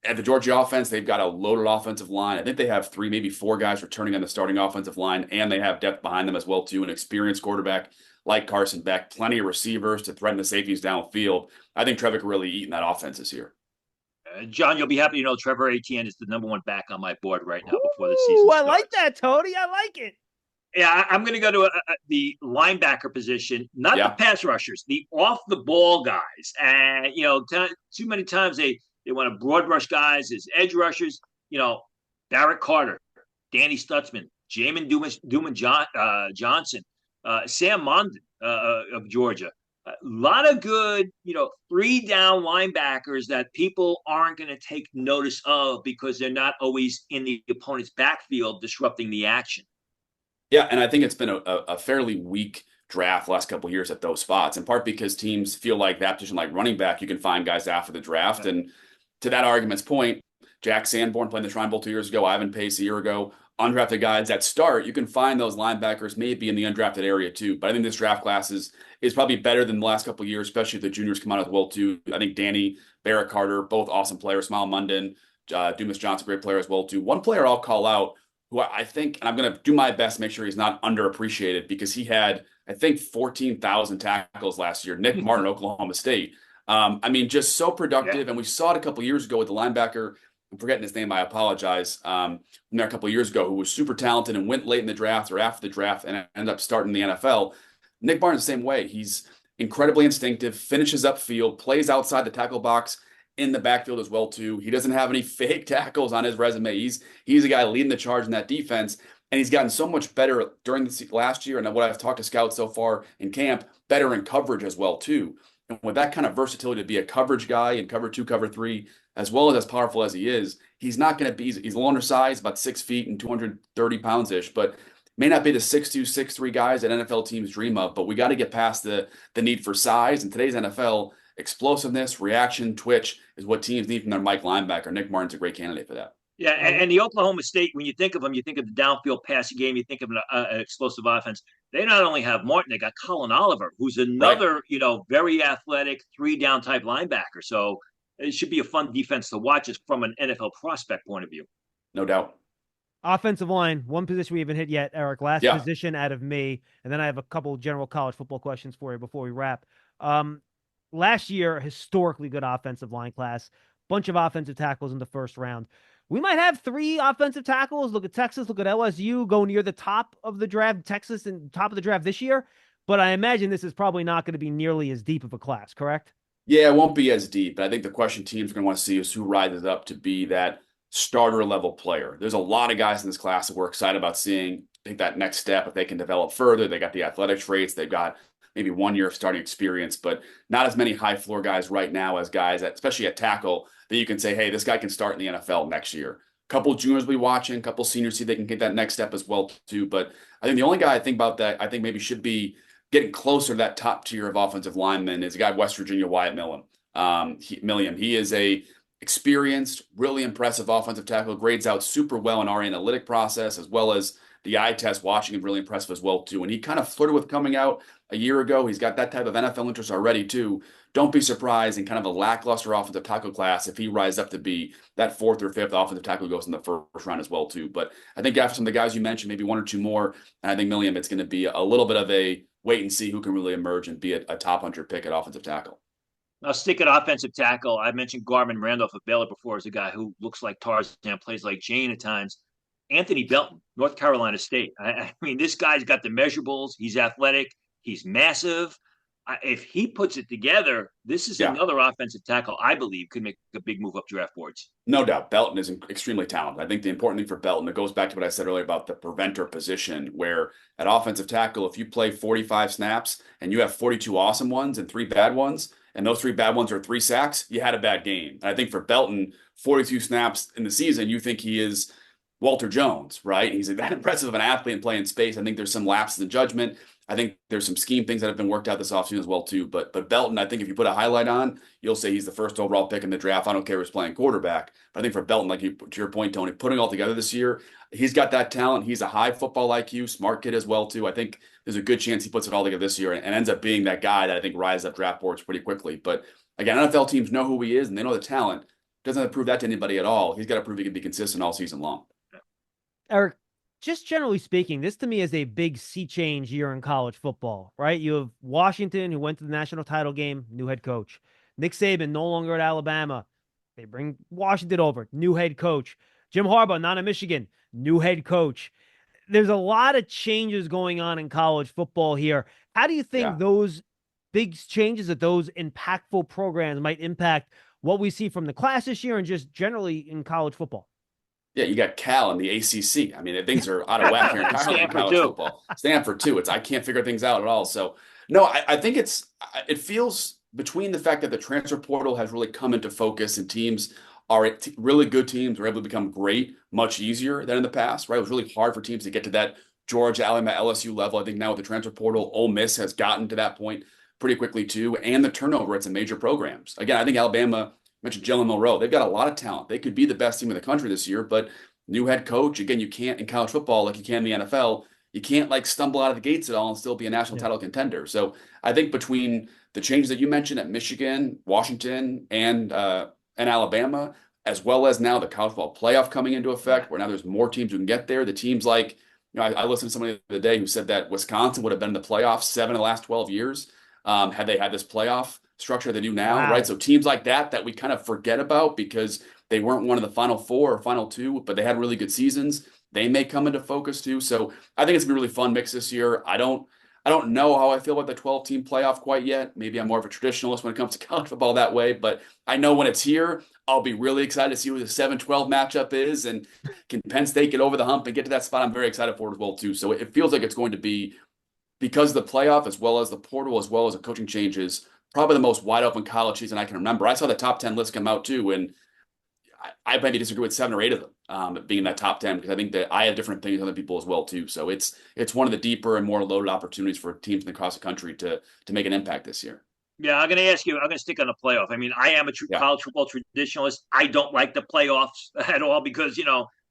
at the Georgia offense, they've got a loaded offensive line. I think they have 3, maybe 4 guys returning on the starting offensive line, and they have depth behind them as well too. An experienced quarterback like Carson Beck, plenty of receivers to threaten the safeties downfield. I think Trevor could really eat in that offense this year.
John, you'll be happy to know Trevor Etienne is the number 1 back on my board right now before the season starts.
I like that, Tony. I like it.
Yeah, I'm going to go to the linebacker position, not the pass rushers, the off-the-ball guys. And, too many times they want to broad rush guys as edge rushers. Barrett Carter, Danny Stutzman, Jamin Johnson, Sam Mondon of Georgia. A lot of good, 3-down linebackers that people aren't going to take notice of because they're not always in the opponent's backfield disrupting the action.
Yeah, and I think it's been a fairly weak draft last couple of years at those spots, in part because teams feel like that position, like running back, you can find guys after the draft. And to that argument's point, Jack Sanborn playing the Shrine Bowl 2 years ago, Ivan Pace a year ago, undrafted guys that start, you can find those linebackers maybe in the undrafted area too. But I think this draft class is probably better than the last couple of years, especially if the juniors come out as well too. I think Danny, Barrett Carter, both awesome players. Smile Mondon, Dumas Johnson, great player as well too. One player I'll call out who I think, and I'm going to do my best to make sure he's not underappreciated because he had, I think, 14,000 tackles last year. Nick Martin, Oklahoma State. Just so productive. Yeah. And we saw it a couple of years ago with the linebacker. I'm forgetting his name. I apologize. From there a couple of years ago, who was super talented and went late in the draft or after the draft and ended up starting the NFL. Nick Martin's the same way. He's incredibly instinctive, finishes upfield, plays outside the tackle box in the backfield as well too. He doesn't have any fake tackles on his resume. He's a guy leading the charge in that defense, and he's gotten so much better during the last year. And what I've talked to scouts so far in camp, better in coverage as well too. And with that kind of versatility to be a coverage guy in cover 2, cover 3, as well as powerful as he is, he's not going to be. He's a low undersized, about 6 feet and 230 pounds ish, but may not be the 6'2", 6'3" guys that NFL teams dream of. But we got to get past the need for size. In today's NFL, explosiveness, reaction, twitch is what teams need from their Mike linebacker. Nick Martin's a great candidate for that.
Yeah, and the Oklahoma State, when you think of them, you think of the downfield passing game, you think of an explosive offense. They not only have Martin, they got Colin Oliver, who's another, very athletic 3-down type linebacker. So it should be a fun defense to watch just from an NFL prospect point of view.
No doubt.
Offensive line, one position we haven't hit yet, Eric. Last position out of me, and then I have a couple general college football questions for you before we wrap. Last year, historically good offensive line class, bunch of offensive tackles in the first round. We might have 3 offensive tackles. Look at Texas, look at LSU, go near the top of the draft, Texas and top of the draft this year. But I imagine this is probably not going to be nearly as deep of a class, correct?
Yeah, it won't be as deep. But I think the question teams are going to want to see is who rises up to be that starter level player. There's a lot of guys in this class that we're excited about seeing take that next step if they can develop further. They got the athletic traits. They've got maybe 1 year of starting experience, but not as many high floor guys right now as guys that, especially at tackle, that you can say, hey, this guy can start in the NFL next year. Couple juniors will be watching, couple seniors see they can get that next step as well too. But I think the only guy I think about that I think maybe should be getting closer to that top tier of offensive linemen is a guy West Virginia, Wyatt Millam. He is a experienced, really impressive offensive tackle, grades out super well in our analytic process as well as the eye test. Watching him really impressive as well too. And he kind of flirted with coming out a year ago. He's got that type of NFL interest already too. Don't be surprised in kind of a lackluster offensive tackle class if he rises up to be that 4th or 5th offensive tackle goes in the first round as well too. But I think after some of the guys you mentioned, maybe 1 or 2 more, and I think Millam, it's going to be a little bit of a wait and see who can really emerge and be a top 100 pick at offensive tackle.
I'll stick at offensive tackle. I mentioned Garmin Randolph of Baylor before as a guy who looks like Tarzan, plays like Jane at times. Anthony Belton, North Carolina State. I mean, this guy's got the measurables. He's athletic. He's massive. If he puts it together, this is another offensive tackle I believe could make a big move up draft boards.
No doubt. Belton is extremely talented. I think the important thing for Belton, it goes back to what I said earlier about the preventer position, where at offensive tackle, if you play 45 snaps and you have 42 awesome ones and 3 bad ones, and those 3 bad ones are 3 sacks, you had a bad game. And I think for Belton, 42 snaps in the season, you think he is Walter Jones, right? He's that impressive of an athlete and playing space. I think there's some lapses in judgment. I think there's some scheme things that have been worked out this offseason as well, too. But Belton, I think if you put a highlight on, you'll say he's the first overall pick in the draft. I don't care who's playing quarterback. But I think for Belton, to your point, Tony, putting it all together this year, he's got that talent. He's a high football IQ, smart kid as well, too. I think there's a good chance he puts it all together this year and ends up being that guy that I think rises up draft boards pretty quickly. But again, NFL teams know who he is and they know the talent. Doesn't have to prove that to anybody at all. He's got to prove he can be consistent all season long.
Eric, just generally speaking, this to me is a big sea change year in college football, right? You have Washington, who went to the national title game, new head coach. Nick Saban, no longer at Alabama. They bring Washington over, new head coach. Jim Harbaugh, not at Michigan, new head coach. There's a lot of changes going on in college football here. How do you think those big changes at those impactful programs might impact what we see from the class this year and just generally in college football?
Yeah, you got Cal and the ACC. I mean, things are out of whack here entirely in college football. Stanford too. I can't figure things out at all. So no, I think it feels between the fact that the transfer portal has really come into focus and teams are really good teams are able to become great much easier than in the past, right? It was really hard for teams to get to that Georgia, Alabama, LSU level. I think now with the transfer portal, Ole Miss has gotten to that point pretty quickly too, and the turnover at some major programs. Again, I think Alabama, mentioned Jalen Milroe. They've got a lot of talent. They could be the best team in the country this year, but new head coach, again, you can't in college football like you can in the NFL. You can't stumble out of the gates at all and still be a national title contender. So I think between the changes that you mentioned at Michigan, Washington, and Alabama, as well as now the college football playoff coming into effect, where now there's more teams who can get there. The teams I listened to somebody the other day who said that Wisconsin would have been in the playoffs 7 of the last 12 years had they had this playoff structure they do now, right? So teams like that we kind of forget about because they weren't one of the final 4 or final 2, but they had really good seasons. They may come into focus too. So I think it's gonna be a really fun mix this year. I don't know how I feel about the 12-team playoff quite yet. Maybe I'm more of a traditionalist when it comes to college football that way, but I know when it's here, I'll be really excited to see who the 7-12 matchup is, and can Penn State get over the hump and get to that spot. I'm very excited for it as well too. So it feels like it's going to be, because of the playoff as well as the portal as well as the coaching changes, probably the most wide open college season I can remember. I saw the top 10 list come out too, and I maybe disagree with 7 or 8 of them being in that top 10, because I think that I have different opinions than other people as well too. So it's one of the deeper and more loaded opportunities for teams across the country to make an impact this year.
Yeah, I'm going to ask you, I'm going to stick on the playoff. I mean, I am a college football traditionalist. I don't like the playoffs at all because,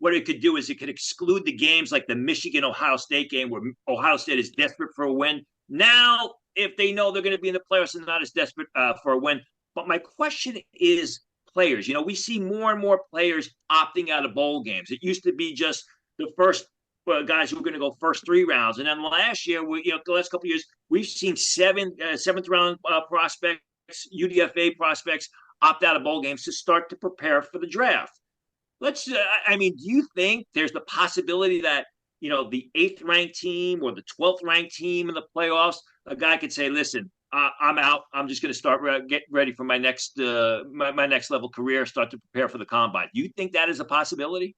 what it could do is it could exclude the games like the Michigan-Ohio State game where Ohio State is desperate for a win. Now, if they know they're going to be in the playoffs and not as desperate for a win. But my question is players. We see more and more players opting out of bowl games. It used to be just the first guys who were going to go first 3 rounds. And then last year, the last couple of years, we've seen 7th round prospects, UDFA prospects opt out of bowl games to start to prepare for the draft. Do you think there's the possibility that, the 8th ranked team or the 12th ranked team in the playoffs, a guy could say, listen, I'm out. I'm just going to start get ready for my next my next level career, start to prepare for the combine. Do you think that is a possibility?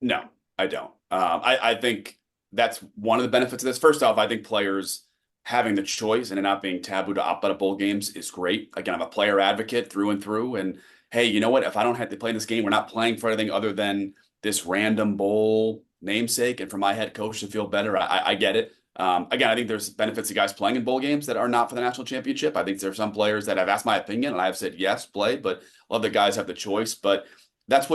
No, I don't. I think that's one of the benefits of this. First off, I think players having the choice and it not being taboo to opt out of bowl games is great. Again, I'm a player advocate through and through. And hey, you know what? If I don't have to play in this game, we're not playing for anything other than this random bowl namesake and for my head coach to feel better. I get it. Again, I think there's benefits to guys playing in bowl games that are not for the national championship. I think there are some players that have asked my opinion and I've said, yes, play, but other guys have the choice. But that's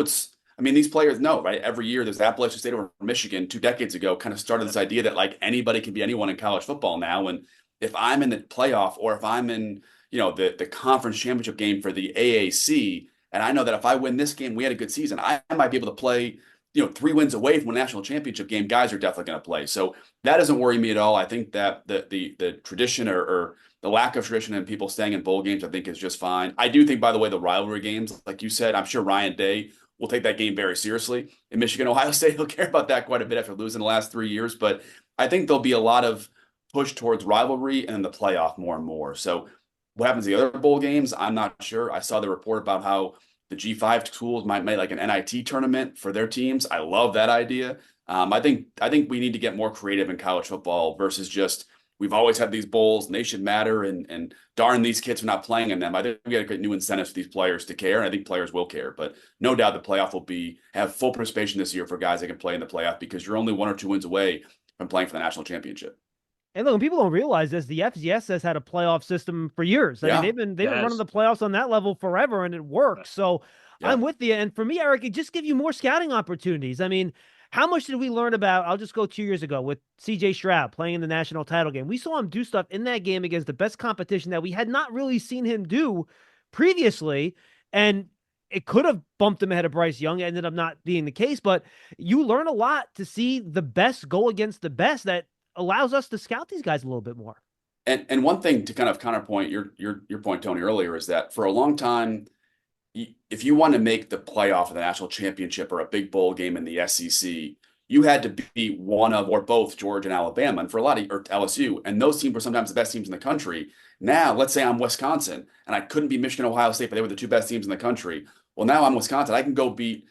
these players know, right? Every year there's Appalachian State over Michigan 2 decades ago kind of started this idea that anybody can be anyone in college football now. And if I'm in the playoff or if I'm in, the conference championship game for the AAC, and I know that if I win this game, we had a good season, I might be able to play, 3 wins away from a national championship game, guys are definitely going to play. So that doesn't worry me at all. I think that the tradition or the lack of tradition and people staying in bowl games, I think is just fine. I do think, by the way, the rivalry games, like you said, I'm sure Ryan Day will take that game very seriously. In Michigan, Ohio State, he'll care about that quite a bit after losing the last 3 years. But I think there'll be a lot of push towards rivalry and the playoff more and more. So what happens in the other bowl games, I'm not sure. I saw the report about how the G5 schools might make an NIT tournament for their teams. I love that idea. I think we need to get more creative in college football versus just we've always had these bowls and they should matter. And darn these kids for not playing in them. I think we got to get new incentives for these players to care. And I think players will care. But no doubt the playoff will have full participation this year for guys that can play in the playoff, because you're only 1 or 2 wins away from playing for the national championship.
And look, people don't realize this. The FCS has had a playoff system for years. I mean, they've been running the playoffs on that level forever, and it works. So I'm with you. And for me, Eric, it just gives you more scouting opportunities. I mean, how much did we learn about, I'll just go 2 years ago with CJ Stroud playing in the national title game. We saw him do stuff in that game against the best competition that we had not really seen him do previously. And it could have bumped him ahead of Bryce Young. It ended up not being the case, but you learn a lot to see the best go against the best. That allows us to scout these guys a little bit more.
And one thing to kind of counterpoint your point, Tony, earlier, is that for a long time, if you want to make the playoff of the national championship or a big bowl game in the SEC, you had to beat one of or both Georgia and Alabama, and for a lot of or LSU, and those teams were sometimes the best teams in the country. Now, let's say I'm Wisconsin and I couldn't beat Michigan, Ohio State, but they were the 2 best teams in the country. Well, now I'm Wisconsin. I can go beat,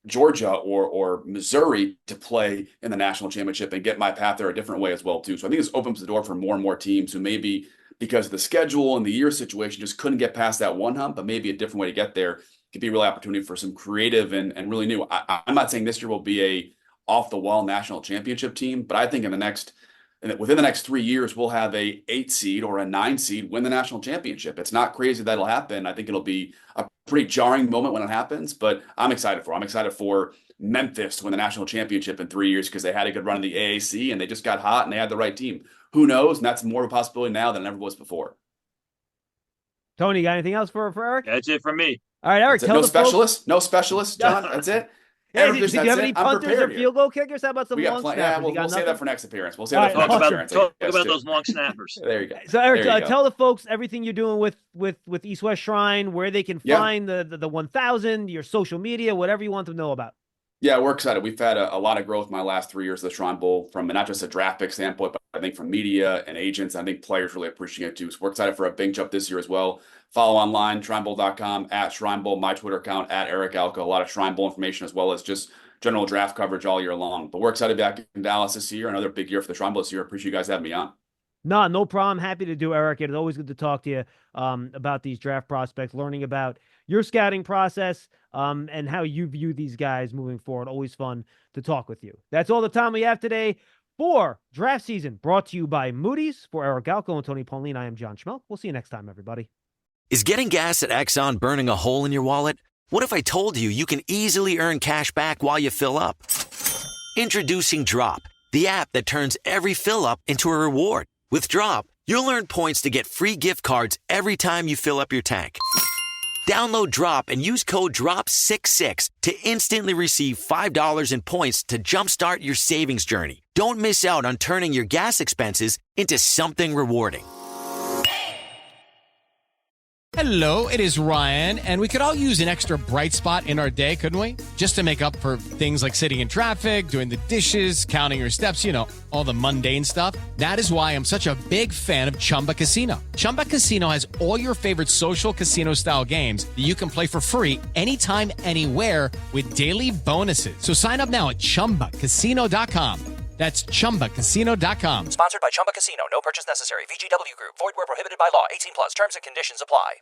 Georgia or Missouri to play in the national championship and get my path there a different way as well, too. So I think this opens the door for more and more teams who maybe, because of the schedule and the year situation, just couldn't get past that one hump, but maybe a different way to get there could be a real opportunity for some creative and really new. I'm not saying this year will be a off-the-wall national championship team, but I think within the next 3 years, we'll have a 8 seed or a 9 seed win the national championship. It's not crazy that'll happen. I think it'll be a pretty jarring moment when it happens, but I'm excited for Memphis to win the national championship in 3 years because they had a good run in the AAC and they just got hot and they had the right team. Who knows? And that's more of a possibility now than it ever was before.
Tony, got anything else for Eric?
That's it for me.
All right, Eric.
No specialist, John. That's it.
Yeah, did you have any punters or field goal kickers? How about some long snappers?
Yeah, we'll save that for next appearance. We'll save that for next appearance.
Talk about those long snappers.
There you go.
So, Eric, tell the folks everything you're doing with East West Shrine, where they can find the 1,000, your social media, whatever you want them to know about.
Yeah, we're excited. We've had a lot of growth in my last 3 years of the Shrine Bowl, from not just a draft pick standpoint, but I think from media and agents. I think players really appreciate it too. So we're excited for a big jump this year as well. Follow online, shrinebowl.com, @ShrineBowl, my Twitter account, @Eric Galko. A lot of Shrine Bowl information as well as just general draft coverage all year long. But we're excited to be back in Dallas this year. Another big year for the Shrine Bowl this year. Appreciate you guys having me on.
No problem. Happy to do, Eric. It's always good to talk to you about these draft prospects, learning about your scouting process and how you view these guys moving forward. Always fun to talk with you. That's all the time we have today for draft season, brought to you by Moody's. For Eric Galko and Tony Pauline, I am John Schmeelk. We'll see you next time, everybody.
Is getting gas at Exxon burning a hole in your wallet? What if I told you can easily earn cash back while you fill up? Introducing Drop, the app that turns every fill up into a reward. With Drop, you'll earn points to get free gift cards every time you fill up your tank. Download Drop and use code DROP66 to instantly receive $5 in points to jumpstart your savings journey. Don't miss out on turning your gas expenses into something rewarding.
Hello, it is Ryan, and we could all use an extra bright spot in our day, couldn't we? Just to make up for things like sitting in traffic, doing the dishes, counting your steps, all the mundane stuff. That is why I'm such a big fan of Chumba Casino. Chumba Casino has all your favorite social casino-style games that you can play for free anytime, anywhere with daily bonuses. So sign up now at ChumbaCasino.com. That's ChumbaCasino.com.
Sponsored by Chumba Casino. No purchase necessary. VGW Group. Void where prohibited by law. 18+. Terms and conditions apply.